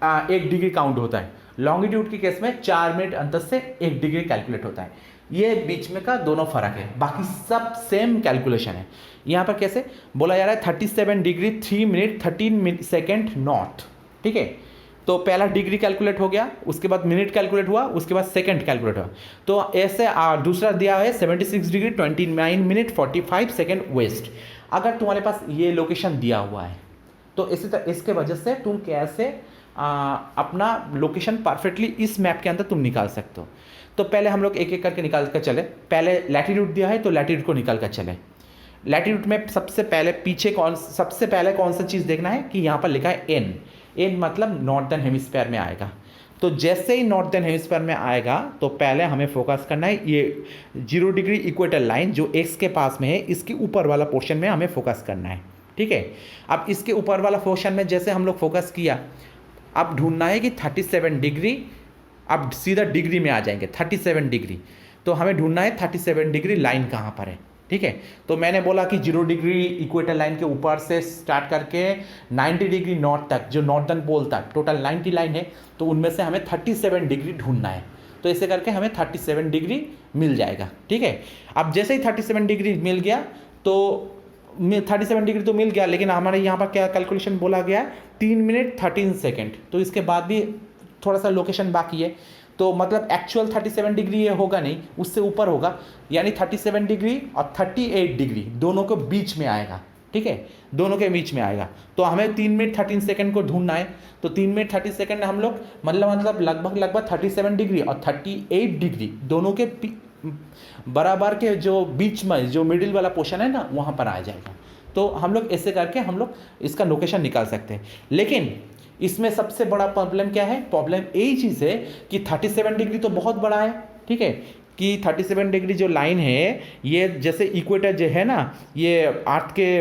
1 डिग्री काउंट होता है, लॉन्गिट्यूड के केस में 4 मिनट अंतर से 1 डिग्री कैलकुलेट होता है। ये बीच में का दोनों फर्क है, बाकी सब सेम कैलकुलेशन है। यहाँ पर कैसे बोला जा रहा है 37 डिग्री 3 मिनट 13 सेकेंड नॉर्थ, ठीक है। तो पहला डिग्री कैलकुलेट हो गया, उसके बाद मिनट कैलकुलेट हुआ, उसके बाद सेकंड कैलकुलेट हुआ। तो ऐसे दूसरा दिया है 76 डिग्री 29 मिनट 45 सेकंड वेस्ट। अगर तुम्हारे पास ये लोकेशन दिया हुआ है तो इसी तरह इसके वजह से तुम कैसे अपना लोकेशन परफेक्टली इस मैप के अंदर तुम निकाल सकते हो। तो पहले हम लोग एक एक करके निकाल कर चले। पहले लैटिट्यूड दिया है तो लैटिट्यूड को निकाल कर चले। लैटिट्यूड में सबसे पहले कौन सा चीज़ देखना है कि यहाँ पर लिखा है एन मतलब नॉर्दर्न हेमिस्फीयर में आएगा। तो जैसे ही नॉर्दर्न हेमिस्फीयर में आएगा तो पहले हमें फोकस करना है ये 0 डिग्री इक्वेटर लाइन जो एक्स के पास में है, इसके ऊपर वाला पोर्शन में हमें फोकस करना है, ठीक है। अब इसके ऊपर वाला पोर्शन में जैसे हम लोग फोकस किया, अब ढूंढना है कि 37 डिग्री, अब सीधा डिग्री में आ जाएंगे 37 डिग्री। तो हमें ढूंढना है 37 डिग्री लाइन कहाँ पर है, ठीक है। तो मैंने बोला कि 0 डिग्री इक्वेटर लाइन के ऊपर से स्टार्ट करके 90 डिग्री नॉर्थ तक, जो नॉर्दर्न पोल तक टोटल 90 लाइन है, तो उनमें से हमें 37 डिग्री ढूंढना है। तो ऐसे करके हमें 37 डिग्री मिल जाएगा, ठीक है। अब जैसे ही 37 डिग्री मिल गया तो 37 डिग्री तो मिल गया, लेकिन हमारे यहाँ पर क्या कैलकुलेशन बोला गया है 3 मिनट 13 सेकेंड। तो इसके बाद भी थोड़ा सा लोकेशन बाकी है, तो मतलब एक्चुअल 37 डिग्री ये होगा नहीं, उससे ऊपर होगा, यानी 37 डिग्री और 38 डिग्री दोनों के बीच में आएगा, ठीक है, दोनों के बीच में आएगा। तो हमें 3 मिनट 13 सेकंड को ढूंढना है। तो 3 मिनट 30 सेकंड हम लोग मतलब लगभग 37 डिग्री और 38 डिग्री दोनों के बराबर के जो बीच में जो मिडिल वाला पोर्शन है ना, वहाँ पर आ जाएगा। तो हम लोग ऐसे करके हम लोग इसका लोकेशन निकाल सकते हैं। लेकिन इसमें सबसे बड़ा प्रॉब्लम क्या है, प्रॉब्लम यही चीज़ है कि 37 डिग्री तो बहुत बड़ा है, ठीक है, कि 37 डिग्री जो लाइन है ये जैसे इक्वेटर जो है ना, ये अर्थ के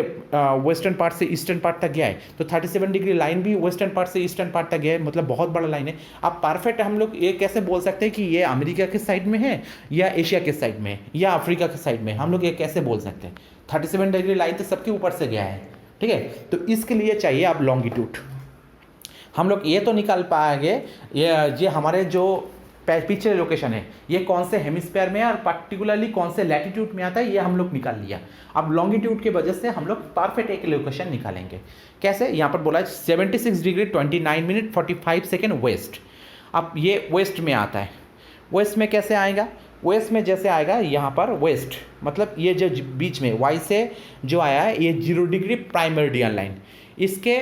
वेस्टर्न पार्ट से ईस्टर्न पार्ट तक गया है। तो 37 डिग्री लाइन भी वेस्टर्न पार्ट से ईस्टर्न पार्ट तक गया है, मतलब बहुत बड़ा लाइन है। अब परफेक्ट हम लोग ये कैसे बोल सकते हैं कि ये अमेरिका के साइड में है या एशिया के साइड में या अफ्रीका के साइड में, हम लोग ये कैसे बोल सकते हैं। 37 डिग्री लाइन तो सबके ऊपर से गया है, ठीक है। तो इसके लिए चाहिए अब लॉन्गिट्यूड। हम लोग ये तो निकाल पाएंगे ये हमारे जो पिछले लोकेशन है ये कौन से हेमिस्फीयर में है और पर्टिकुलरली कौन से लैटिट्यूड में आता है, ये हम लोग निकाल लिया। अब लॉन्गिट्यूड की वजह से हम लोग परफेक्ट एक लोकेशन निकालेंगे। कैसे, यहाँ पर बोला है 76 डिग्री 29 मिनट 45 सेकेंड वेस्ट। अब ये वेस्ट में आता है, वेस्ट में कैसे आएगा, वेस्ट में जैसे आएगा यहाँ पर वेस्ट मतलब ये जो बीच में वाई से जो आया है ये 0 डिग्री प्राइम मेरिडियन लाइन, इसके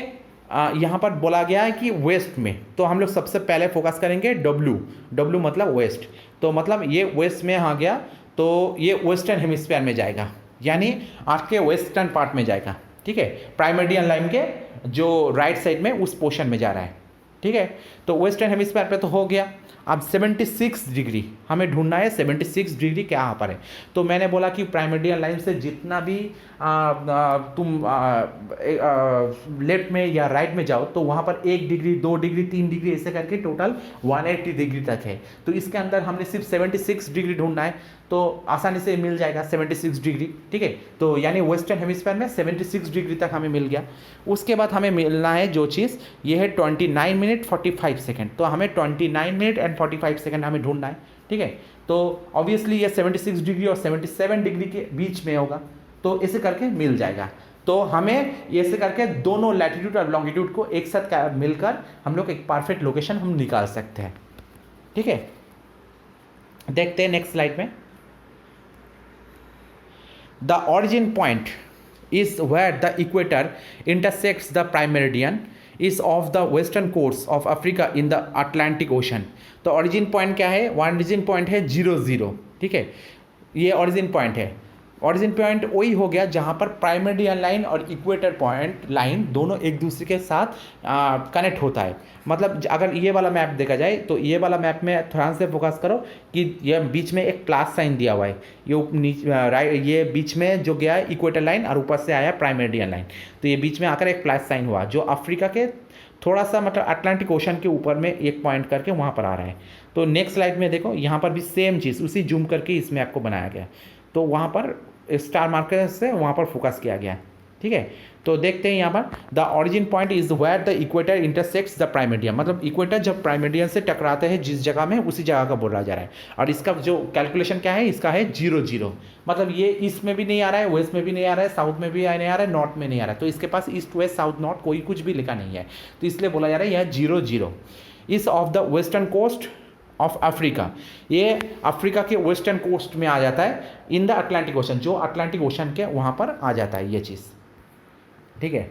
यहाँ पर बोला गया है कि वेस्ट में। तो हम लोग सबसे पहले फोकस करेंगे डब्ल्यू मतलब वेस्ट। तो मतलब ये वेस्ट में आ गया तो ये वेस्टर्न हेमिस्फीयर में जाएगा, यानी अर्थ के वेस्टर्न पार्ट में जाएगा, ठीक है। प्राइम मेरिडियन लाइन के जो राइट साइड में उस पोर्शन में जा रहा है, ठीक है। तो वेस्टर्न हेमिस्फीयर पे तो हो गया। अब 76 डिग्री हमें ढूंढना है, 76 डिग्री क्या पर है। तो मैंने बोला कि प्राइम मेरिडियन लाइन से जितना भी तुम लेफ्ट में या राइट में जाओ तो वहाँ पर 1 डिग्री 2 डिग्री 3 डिग्री ऐसे करके टोटल 180 डिग्री तक है। तो इसके अंदर हमने सिर्फ 76 डिग्री ढूंढना है, तो आसानी से मिल जाएगा 76 डिग्री, ठीक है। तो यानी वेस्टर्न हेमिस्फीयर में 76 डिग्री तक हमें मिल गया। उसके बाद हमें मिलना है जो चीज़ ये है 29 मिनट 45 सेकेंड। तो हमें 29 मिनट एंड 45 सेकेंड हमें ढूंढना है, ठीक है। तो ऑब्वियसली ये 76 डिग्री और 77 डिग्री के बीच में होगा, तो ऐसे करके मिल जाएगा। तो हमें ऐसे करके दोनों लैटिट्यूड और लॉन्गिट्यूड को एक साथ मिलकर हम लोग एक परफेक्ट लोकेशन हम निकाल सकते हैं। ठीक है, देखते हैं नेक्स्ट स्लाइड में। The origin point is where the equator intersects the prime meridian is off the western coast of Africa in the Atlantic Ocean. तो ऑरिजिन पॉइंट क्या है? ऑरिजिन पॉइंट है 0 0। ठीक है, ये ऑरिजिन पॉइंट है। ऑरिजिन पॉइंट वही हो गया जहाँ पर प्राइम मेरिडियन लाइन और इक्वेटर पॉइंट लाइन दोनों एक दूसरे के साथ कनेक्ट होता है। मतलब अगर ये वाला मैप देखा जाए तो ये वाला मैप में ध्यान से फोकस करो कि ये बीच में एक प्लस साइन दिया हुआ है, ये बीच में जो गया है इक्वेटर लाइन और ऊपर से आया प्राइम मेरिडियन लाइन, तो ये बीच में आकर एक प्लस साइन हुआ जो अफ्रीका के थोड़ा सा मतलब अटलांटिक ओशन के ऊपर में एक पॉइंट करके वहाँ पर आ रहा है। तो नेक्स्ट स्लाइड में देखो, यहाँ पर भी सेम चीज़ उसी जूम करके इस मैप को बनाया गया, तो वहाँ पर स्टार मार्कर से वहाँ पर फोकस किया गया। ठीक है, तो देखते हैं यहाँ पर the origin point is where the equator intersects the prime meridian. मतलब इक्वेटर जब प्राइम मेरिडियन से टकराते हैं जिस जगह में, उसी जगह का बोला जा रहा है। और इसका जो कैलकुलेशन क्या है, इसका है 0 0। मतलब ये ईस्ट में भी नहीं आ रहा है, वेस्ट में भी नहीं आ रहा है, साउथ में भी नहीं आ रहा है, नॉर्थ में नहीं आ रहा है। तो इसके पास ईस्ट वेस्ट साउथ नॉर्थ कोई कुछ भी लिखा नहीं है, तो इसलिए बोला जा रहा है यह 0 0 is of the western coast of Africa. ये अफ्रीका के वेस्टर्न कोस्ट में आ जाता है इन द अटलांटिक ओशन, जो अटलांटिक ओशन के वहाँ पर आ जाता है ये चीज़। ठीक है,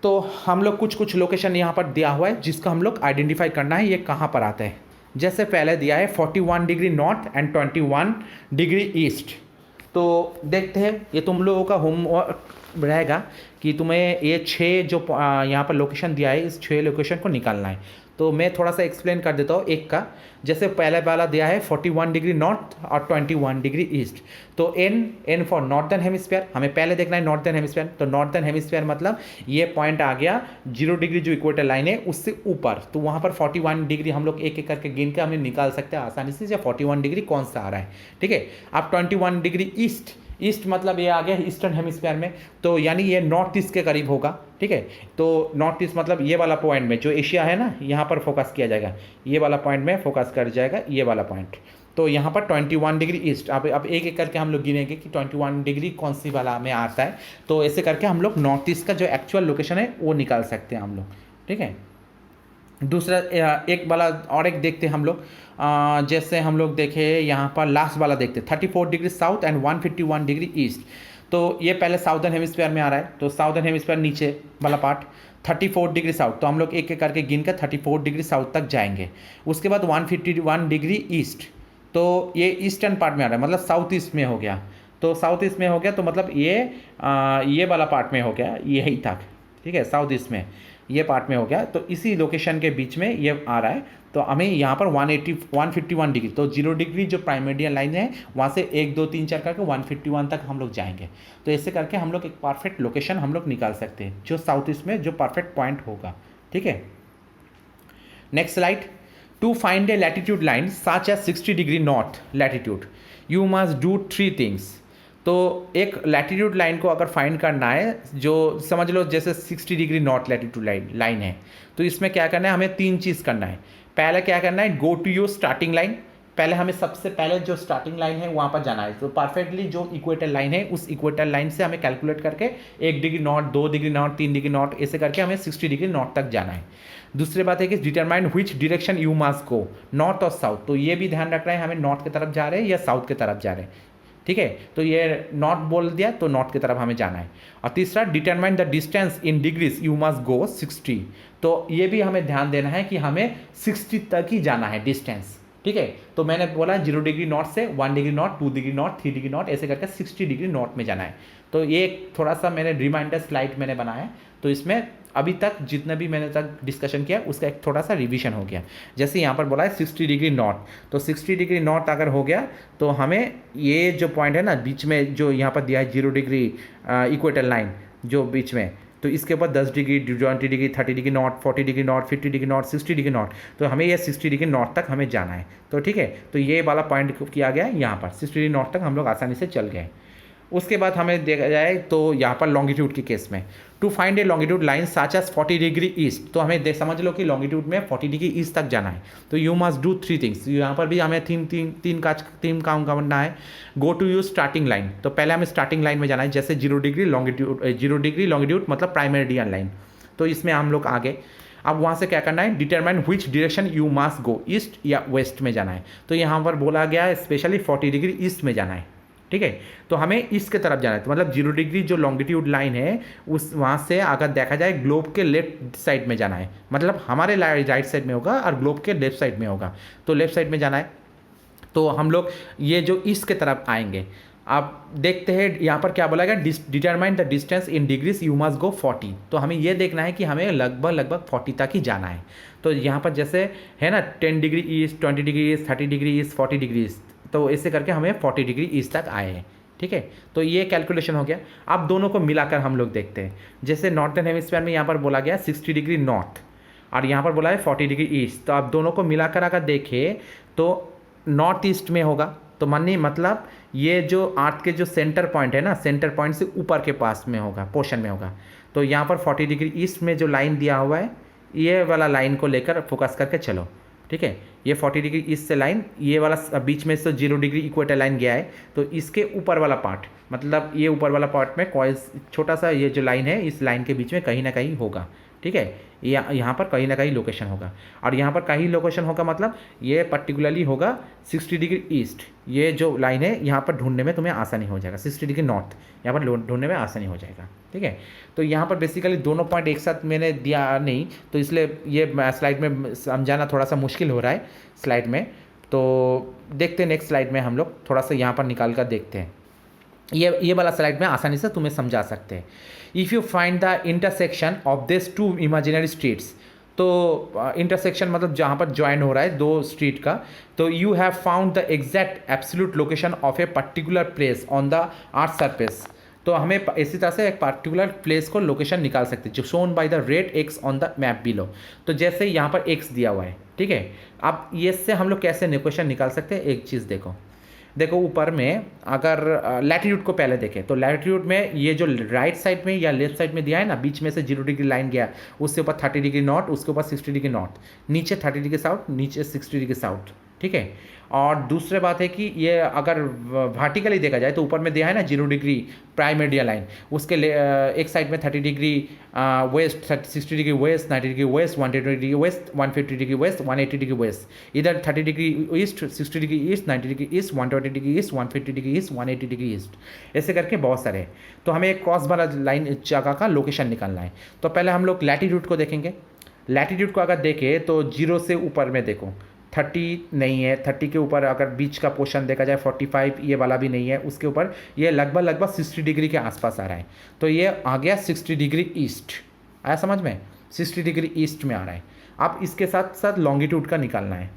तो हम लोग कुछ कुछ लोकेशन यहाँ पर दिया हुआ है जिसका हम लोग आइडेंटिफाई करना है ये कहाँ पर आते हैं। जैसे पहले दिया है 41 degree north and 21 degree east. तो देखते हैं, ये तुम लोगों का होमवर्क रहेगा कि तुम्हें ये 6 जो यहाँ पर लोकेशन दिया है इस 6 लोकेशन को निकालना है। तो मैं थोड़ा सा एक्सप्लेन कर देता हूँ एक का। जैसे पहले वाला दिया है 41 डिग्री नॉर्थ और 21 डिग्री ईस्ट। तो एन फॉर नॉर्थर्न हेमिस्फीयर, हमें पहले देखना है नॉर्थर्न हेमिस्फीयर। तो नॉर्थर्न हेमिस्फीयर मतलब ये पॉइंट आ गया 0 डिग्री जो इक्वेटर लाइन है उससे ऊपर, तो वहाँ पर 41 डिग्री हम लोग एक एक करके गिन के हमें निकाल सकते हैं आसानी से, या 41 डिग्री कौन सा आ रहा है। ठीक है, अब 21 डिग्री ईस्ट मतलब ये आ गया ईस्टर्न हेमिस्फीयर में, तो यानी ये नॉर्थ ईस्ट के करीब होगा। ठीक है, तो नॉर्थ ईस्ट मतलब ये वाला पॉइंट में जो एशिया है ना, यहाँ पर फोकस किया जाएगा, ये वाला पॉइंट में फोकस कर जाएगा ये वाला पॉइंट। तो यहाँ पर 21 डिग्री ईस्ट। अब एक एक करके हम लोग गिनेंगे कि 21 डिग्री कौन सी वाला में आता है। तो ऐसे करके हम लोग नॉर्थ ईस्ट का जो एक्चुअल लोकेशन है वो निकाल सकते हैं हम लोग। ठीक है, दूसरा एक वाला और एक देखते हैं हम लोग। जैसे हम लोग देखे यहाँ पर लास्ट वाला देखते 34 degree south and 151 degree east. तो ये पहले साउदर्न हेमिस्फीयर में आ रहा है, तो साउदर्न हेमिस्फीयर नीचे वाला पार्ट 34 डिग्री साउथ। तो हम लोग एक एक करके गिन कर 34 डिग्री साउथ तक जाएंगे। उसके बाद 151 डिग्री ईस्ट, तो ये ईस्टर्न पार्ट में आ रहा है, मतलब साउथ ईस्ट में हो गया। तो साउथ ईस्ट में हो गया तो मतलब ये वाला पार्ट में हो गया, यही तक। ठीक है, साउथ ईस्ट में ये पार्ट में हो गया, तो इसी लोकेशन के बीच में ये आ रहा है। तो हमें यहाँ पर 151 डिग्री, तो 0 डिग्री जो प्राइम मेरिडियन लाइन है वहाँ से 1 2 3 4 करके 151 तक हम लोग जाएंगे। तो ऐसे करके हम लोग एक परफेक्ट लोकेशन हम लोग निकाल सकते हैं जो साउथ ईस्ट में जो परफेक्ट पॉइंट होगा। ठीक है, next slide. To find a latitude line such as 60 degree north latitude you must do 3 things. तो एक लैटिट्यूड लाइन को अगर फाइंड करना है, जो समझ लो जैसे 60 डिग्री नॉर्थ लैटिट्यूड लाइन है, तो इसमें क्या करना है, हमें 3 चीज़ करना है। पहले क्या करना है, go to your starting line. पहले हमें सबसे पहले जो स्टार्टिंग लाइन है वहाँ पर जाना है। तो परफेक्टली जो इक्वेटर लाइन है उस इक्वेटर लाइन से हमें कैलकुलेट करके 1 degree north, 2 degree north, 3 degree north, ऐसे करके हमें 60 डिग्री नॉर्थ तक जाना है। दूसरी बात है कि determine which direction you must go, north और साउथ। तो ये भी ध्यान रखना है हमें नॉर्थ की तरफ जा रहे हैं या साउथ की तरफ जा रहे हैं। ठीक है, तो ये नॉर्थ बोल दिया तो नॉर्थ की तरफ हमें जाना है। और तीसरा, determine the distance in degrees you must go 60। तो ये भी हमें ध्यान देना है कि हमें 60 तक ही जाना है डिस्टेंस। ठीक है, तो मैंने बोला 0 डिग्री नॉर्थ से 1 degree north, 2 degree north, 3 degree north, ऐसे करके 60 डिग्री नॉर्थ में जाना है। तो ये थोड़ा सा मैंने रिमाइंडर स्लाइड मैंने बनाया है, तो इसमें अभी तक जितना भी मैंने तक डिस्कशन किया उसका एक थोड़ा सा रिवीजन हो गया। जैसे यहाँ पर बोला है 60 डिग्री नॉर्थ, तो 60 डिग्री नॉर्थ अगर हो गया तो हमें ये जो पॉइंट है ना बीच में जो यहाँ पर दिया है 0 डिग्री इक्वेटर लाइन जो बीच में, तो इसके ऊपर 10 degree, 20 degree, 30 degree north, 40 degree north, 50 degree north, 60 degree north, तो हमें ये 60 डिग्री नॉर्थ तक हमें जाना है। तो ठीक है, तो ये वाला पॉइंट किया गया है यहाँ पर 60 डिग्री नॉर्थ तक हम लोग आसानी से चल गए। उसके बाद हमें देखा जाए तो यहाँ पर लॉन्गिट्यूड के केस में, to find a longitude line such as 40 degree east, तो हमें समझ लो कि लॉन्गिट्यूड में 40 डिग्री ईस्ट तक जाना है, तो यू मस्ट डू 3 थिंग्स। यहाँ पर भी हमें तीन काम करना है। Go to use starting line, तो पहले हमें स्टार्टिंग लाइन में जाना है, जैसे 0 डिग्री लॉन्गिट्यूड मतलब प्राइमेरिडियन लाइन, तो इसमें हम लोग आगे। अब वहाँ से क्या करना है, determine which direction you must go, east या वेस्ट में जाना है, तो यहाँ पर बोला गया है स्पेशली 40 डिग्री ईस्ट में जाना है, ठीक है। तो हमें ईस्ट की तरफ जाना है, तो मतलब 0 डिग्री जो लॉन्गिट्यूड लाइन है उस वहाँ से अगर देखा जाए ग्लोब के लेफ्ट साइड में जाना है, मतलब हमारे राइट साइड में होगा और ग्लोब के लेफ्ट साइड में होगा, तो लेफ्ट साइड में जाना है। तो हम लोग ये जो ईस्ट की तरफ आएंगे, आप देखते हैं यहाँ पर क्या बोला गया, determine the distance in degrees you must go 40, तो हमें ये देखना है कि हमें लगभग 40 तक ही जाना है। तो यहाँ पर जैसे है ना 10 degree east, 20 degree east, 30 degree east, 40 degree east, तो ऐसे करके हमें 40 डिग्री ईस्ट तक आए हैं, ठीक है। तो ये कैलकुलेशन हो गया। अब दोनों को मिलाकर हम लोग देखते हैं, जैसे नॉर्थन हेमिस्फीयर में यहाँ पर बोला गया 60 डिग्री नॉर्थ और यहाँ पर बोला है 40 डिग्री ईस्ट, तो आप दोनों को मिलाकर अगर देखें तो नॉर्थ ईस्ट में होगा, तो मानिए मतलब ये जो अर्थ के जो सेंटर पॉइंट है ना, सेंटर पॉइंट से ऊपर के पास में होगा, पोर्शन में होगा। तो यहाँ पर 40 डिग्री ईस्ट में जो लाइन दिया हुआ है, ये वाला लाइन को लेकर फोकस करके चलो, ठीक है। ये 40 डिग्री ईस्ट से लाइन, ये वाला बीच में से 0 डिग्री इक्वेटर लाइन गया है, तो इसके ऊपर वाला पार्ट, मतलब ये ऊपर वाला पार्ट में कोई छोटा सा ये जो लाइन है, इस लाइन के बीच में कहीं ना कहीं होगा, ठीक है। यहाँ पर कहीं ना कहीं लोकेशन होगा, और यहाँ पर कहीं लोकेशन होगा मतलब ये पर्टिकुलरली होगा 60 डिग्री ईस्ट, ये जो लाइन है यहाँ पर ढूंढने में तुम्हें आसानी हो जाएगा। 60 डिग्री नॉर्थ यहाँ पर ढूंढने में आसानी हो जाएगा, ठीक है। तो यहाँ पर बेसिकली दोनों पॉइंट एक साथ मैंने दिया नहीं, तो इसलिए ये स्लाइड में समझाना थोड़ा सा मुश्किल हो रहा है स्लाइड में। तो देखते हैं नेक्स्ट स्लाइड में हम लोग थोड़ा सा यहाँ पर निकाल कर देखते हैं, ये वाला स्लाइड में आसानी से तुम्हें समझा सकते हैं। If you find the intersection of this 2 imaginary streets, तो इंटरसेक्शन मतलब जहाँ पर ज्वाइन हो रहा है 2 स्ट्रीट का, तो you have found the exact absolute location of a particular place on the earth surface, तो हमें इसी तरह से एक पर्टिकुलर प्लेस को लोकेशन निकाल सकते हैं, जो shown by the red x on the map below. तो जैसे यहाँ पर एक्स दिया हुआ है, ठीक है। अब ये से हम लोग कैसे लोकेशन निकाल सकते हैं, एक चीज़ देखो ऊपर में अगर लैटिट्यूड को पहले देखें, तो लैटिट्यूड में ये जो राइट साइड में या लेफ्ट साइड में दिया है ना, बीच में से 0 डिग्री लाइन गया, उसके ऊपर 30 डिग्री नॉर्थ, उसके ऊपर 60 डिग्री नॉर्थ, नीचे 30 डिग्री साउथ, नीचे 60 डिग्री साउथ, ठीक है। और दूसरी बात है कि ये अगर वर्टिकली देखा जाए तो ऊपर में दिया है ना 0 डिग्री प्राइमेरिडियन लाइन, उसके एक साइड में 30 degree west, 60 degree west, 90 degree west, 120 degree west, 150 degree west, 180 degree west, इधर 30 degree east, 60 degree east, 90 degree east, 120 degree east, 150 degree east, 180 degree east, ऐसे करके बहुत सारे। तो हमें एक क्रॉस वाला लाइन जगह का लोकेशन निकालना है। तो पहले हम लोग लैटिट्यूड को देखेंगे। लैटिट्यूड को अगर देखें तो 0 से ऊपर में देखो 30 नहीं है, 30 के ऊपर अगर बीच का पोर्शन देखा जाए 45, ये वाला भी नहीं है, उसके ऊपर ये लगभग 60 डिग्री के आसपास आ रहा है, तो ये आ गया 60 डिग्री ईस्ट, आया समझ में, 60 डिग्री ईस्ट में आ रहा है। अब इसके साथ साथ लॉन्गिट्यूड का निकालना है।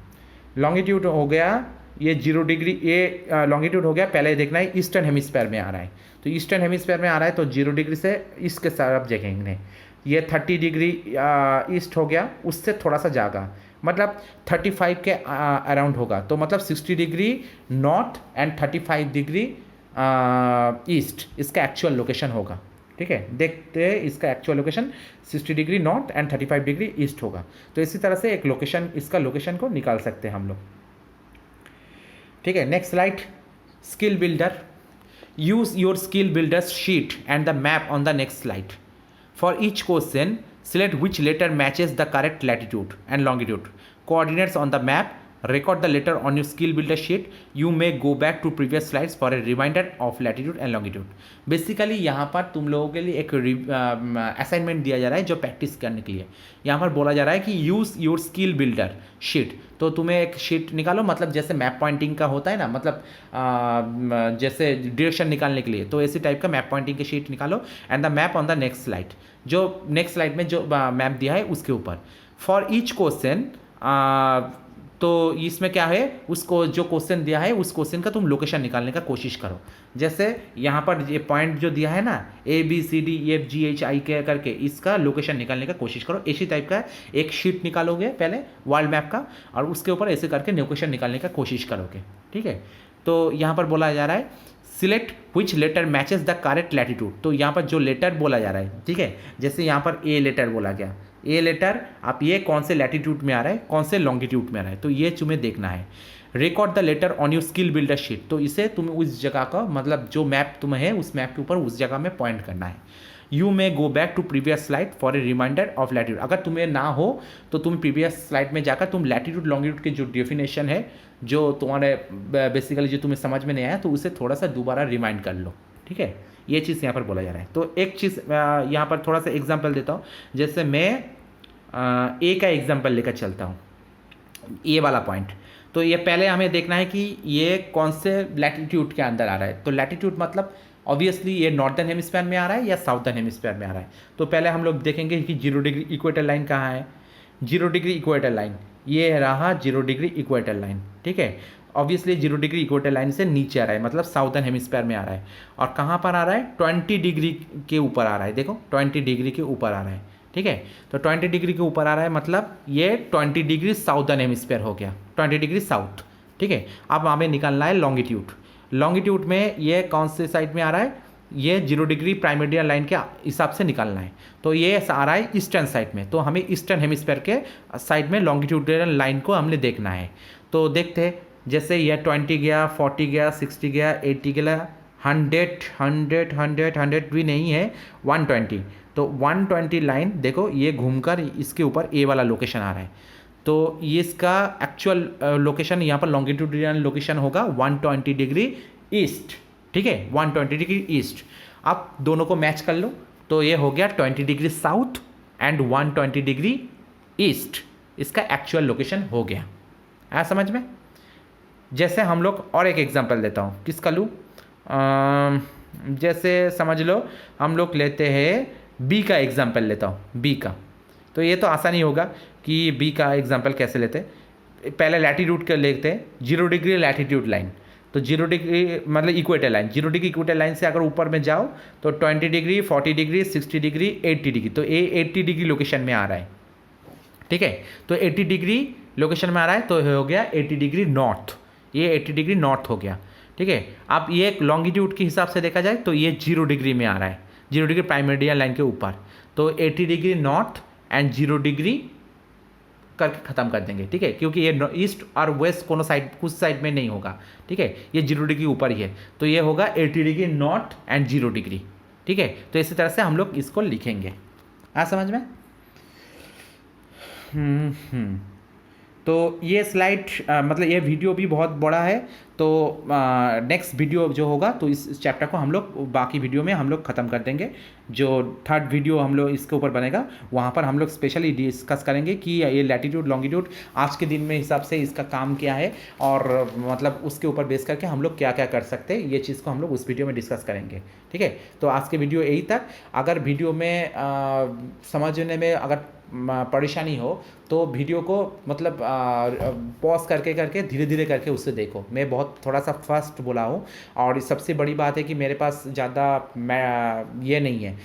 लॉन्गिट्यूड हो गया ये 0 डिग्री, ये लॉन्गिट्यूड हो गया, पहले देखना है ईस्टर्न हेमिस्फीयर में आ रहा है, तो ईस्टर्न हेमिस्फीयर में आ रहा है तो 0 डिग्री से ईस्ट के तरफ देखेंगे, ये 30 डिग्री ईस्ट हो गया, उससे थोड़ा सा जागा, मतलब 35 के अराउंड होगा, तो मतलब 60 degree north and 35 degree east इसका एक्चुअल लोकेशन होगा, ठीक है। देखते हैं इसका actual location 60 degree north and 35 degree east होगा। तो इसी तरह से एक लोकेशन, इसका लोकेशन को निकाल सकते हैं हम लोग, ठीक है। Next slide, skill builder. Use your skill builders sheet and the map on the next slide. For each question select which letter matches the correct latitude and longitude. Coordinates on the map. Record the letter on your skill builder sheet. You may go back to previous slides for a reminder of latitude and longitude. Basically यहाँ पर तुम लोगों के लिए एक assignment दिया जा रहा है जो प्रैक्टिस करने के लिए। यहाँ पर बोला जा रहा है कि use your skill builder sheet, तो तुम्हें एक शीट निकालो, मतलब जैसे मैप पॉइंटिंग का होता है ना, मतलब जैसे डायरेक्शन निकालने के लिए, तो इसी टाइप का मैप पॉइंटिंग की शीट निकालो and the map on the next slide, जो नेक्स्ट स्लाइड में जो मैप दिया है उसके ऊपर। फॉर ईच क्वेश्चन, तो इसमें क्या है, उसको जो क्वेश्चन दिया है उस क्वेश्चन का तुम लोकेशन निकालने का कोशिश करो। जैसे यहाँ पर ये पॉइंट जो दिया है ना ABCDEFGHI के करके, इसका लोकेशन निकालने का कोशिश करो। इसी टाइप का एक शीट निकालोगे पहले वर्ल्ड मैप का, और उसके ऊपर ऐसे करके लोकेशन निकालने का कोशिश करोगे, ठीक है। तो यहाँ पर बोला जा रहा है select which letter matches the correct latitude. तो यहाँ पर जो लेटर बोला जा रहा है, ठीक है, जैसे यहाँ पर ए लेटर बोला गया, ए लेटर आप ये कौन से लैटिट्यूड में आ रहा है, कौन से लॉन्गिट्यूड में आ रहा है, तो ये तुम्हें देखना है। Record the later on your skill builder sheet, तो इसे तुम्हें उस जगह का मतलब जो मैप तुम्हें है उस मैप के ऊपर उस जगह में पॉइंट करना है। You may go back to previous slide for a reminder of latitude, अगर तुम्हें ना हो तो तुम प्रीवियस स्लाइड में जाकर तुम लैटिट्यूड लॉन्गिट्यूड की जो डेफिनेशन है, जो तुम्हारे बेसिकली जो तुम्हें समझ में नहीं आया, तो उसे थोड़ा सा दोबारा रिमाइंड कर लो, ठीक है। ये चीज़ यहाँ पर बोला जा रहा है। तो एक चीज़ यहाँ पर थोड़ा सा एग्जाम्पल देता हूँ, जैसे मैं ए का एग्जाम्पल लेकर चलता हूँ, ये वाला पॉइंट। तो ये पहले हमें देखना है कि ये कौन से लैटिट्यूड के अंदर आ रहा है। तो लैटिट्यूड मतलब ऑब्वियसली ये नॉर्थर्न हेमिस्फीयर में आ रहा है या साउथर्न हेमिस्फीयर में आ रहा है। तो पहले हम लोग देखेंगे कि 0 डिग्री इक्वेटर लाइन कहाँ है। 0 डिग्री इक्वेटर लाइन ये रहा 0 डिग्री इक्वेटर लाइन, ठीक है। ऑब्वियसली 0 डिग्री इक्वेटर लाइन से नीचे आ रहा है, मतलब साउथर्न हेमिस्फीयर में आ रहा है। और कहाँ पर आ रहा है, 20 डिग्री के ऊपर आ रहा है। देखो 20 डिग्री के ऊपर आ रहा है, ठीक है। तो 20 डिग्री के ऊपर आ रहा है, मतलब ये 20 डिग्री साउथर्न हेमिस्फीयर हो गया, 20 डिग्री साउथ, ठीक है। अब हमें निकालना है लॉन्गिट्यूड। लॉन्गिट्यूड में ये कौन से साइड में आ रहा है, ये 0 डिग्री प्राइमेडियन लाइन के हिसाब से निकालना है। तो ये आ रहा है ईस्टर्न साइड में, तो हमें ईस्टर्न हेमिस्फीयर के साइड में लॉन्गिट्यूडनल लाइन को हमने देखना है। तो देखते हैं, जैसे ये 20 गया, 40 गया, 60 गया, 80 गया, 100 भी नहीं है, 120। तो 120 लाइन देखो ये घूमकर इसके ऊपर ए वाला लोकेशन आ रहा है। तो ये इसका एक्चुअल लोकेशन यहाँ पर लॉन्गिट्यूडिनल लोकेशन होगा 120 डिग्री ईस्ट, ठीक है, 120 डिग्री ईस्ट। अब दोनों को मैच कर लो, तो ये हो गया 20 degree south and 120 degree east, इसका एक्चुअल लोकेशन हो गया। आया समझ में। जैसे हम लोग और एक एग्जांपल देता हूँ, किसका लूँ, जैसे समझ लो हम लोग लेते हैं बी का एग्जांपल लेता हूँ, बी का। तो ये तो आसानी होगा कि बी का एग्जांपल कैसे लेते हैं। पहले लैटिट्यूड के लेते हैं, 0 डिग्री लैटिट्यूड लाइन। तो 0 डिग्री मतलब equator line, 0 degree equator line से अगर ऊपर में जाओ तो 20 डिग्री, 40 डिग्री, 60 डिग्री, 80 डिग्री। तो ये 80 डिग्री लोकेशन में आ रहा है, ठीक है। तो 80 डिग्री लोकेशन में आ रहा है, तो हो गया 80 डिग्री नॉर्थ, ये 80 डिग्री नॉर्थ हो गया, ठीक है। अब ये लॉन्गिट्यूड के हिसाब से देखा जाए तो ये 0 डिग्री में आ रहा है, 0 डिग्री प्राइमेडियन लाइन के ऊपर। तो 80 डिग्री नॉर्थ एंड 0 डिग्री करके ख़त्म कर देंगे, ठीक है, क्योंकि ये ईस्ट और वेस्ट कोनो साइड कुछ साइड में नहीं होगा, ठीक है, ये 0 डिग्री ऊपर ही है। तो ये होगा 80 डिग्री नॉर्थ एंड 0 डिग्री, ठीक है। तो इसी तरह से हम लोग इसको लिखेंगे। आ समझ में। तो ये स्लाइड मतलब ये वीडियो भी बहुत बड़ा है, तो नेक्स्ट वीडियो जो होगा तो इस चैप्टर को हम लोग बाकी वीडियो में हम लोग ख़त्म कर देंगे। जो 3rd वीडियो हम लोग इसके ऊपर बनेगा वहाँ पर हम लोग स्पेशली डिस्कस करेंगे कि ये लैटिट्यूड लॉन्गिट्यूड आज के दिन में हिसाब से इसका काम क्या है, और मतलब उसके ऊपर बेस करके हम लोग क्या क्या कर सकते हैं, ये चीज़ को हम लोग उस वीडियो में डिस्कस करेंगे, ठीक है। तो आज के वीडियो यही तक। अगर वीडियो में समझने में अगर परेशानी हो तो वीडियो को मतलब पॉज करके धीरे धीरे करके उससे देखो। मैं बहुत थोड़ा सा फास्ट बोला हूँ, और सबसे बड़ी बात है कि मेरे पास ज़्यादा ये नहीं है,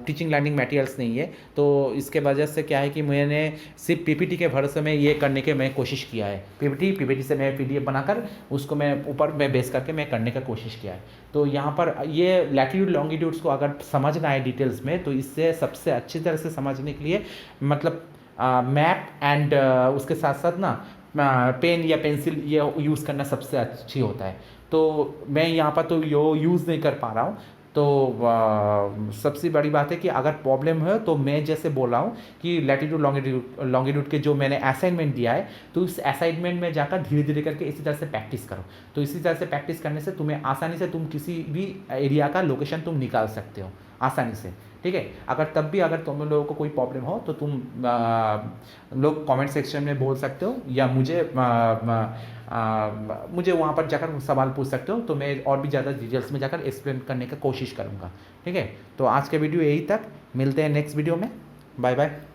टीचिंग लर्निंग मटेरियल्स नहीं है। तो इसके वजह से क्या है कि मैंने सिर्फ पीपीटी के भरोसे में ये करने के मैं कोशिश किया है। पीपीटी से मैं पीडीएफ बनाकर उसको मैं ऊपर में बेस करके मैं करने का कोशिश किया है। तो यहाँ पर ये लैटिट्यूड लॉन्गिट्यूड्स को अगर समझना है डिटेल्स में, तो इससे सबसे अच्छी तरह से समझने के लिए मतलब मैप एंड उसके साथ साथ ना पेन या पेंसिल ये यूज़ करना सबसे अच्छी होता है। तो मैं यहाँ पर तो यो यूज़ नहीं कर पा रहा हूँ। तो सबसे बड़ी बात है कि अगर प्रॉब्लम है तो मैं जैसे बोल रहा हूँ कि लैटिट्यूड लॉन्गिट्यूड के जो मैंने असाइनमेंट दिया है, तो इस असाइनमेंट में जाकर धीरे धीरे करके इसी तरह से प्रैक्टिस करो। तो इसी तरह से प्रैक्टिस करने से तुम्हें आसानी से तुम किसी भी एरिया का लोकेशन तुम निकाल सकते हो आसानी से, ठीक है। अगर तब भी अगर तुम लोगों को कोई प्रॉब्लम हो तो तुम लोग कमेंट सेक्शन में बोल सकते हो, या मुझे वहाँ पर जाकर सवाल पूछ सकते हो। तो मैं और भी ज़्यादा डिटेल्स में जाकर एक्सप्लेन करने का कोशिश करूँगा, ठीक है। तो आज के वीडियो यही तक, मिलते हैं नेक्स्ट वीडियो में। Bye bye.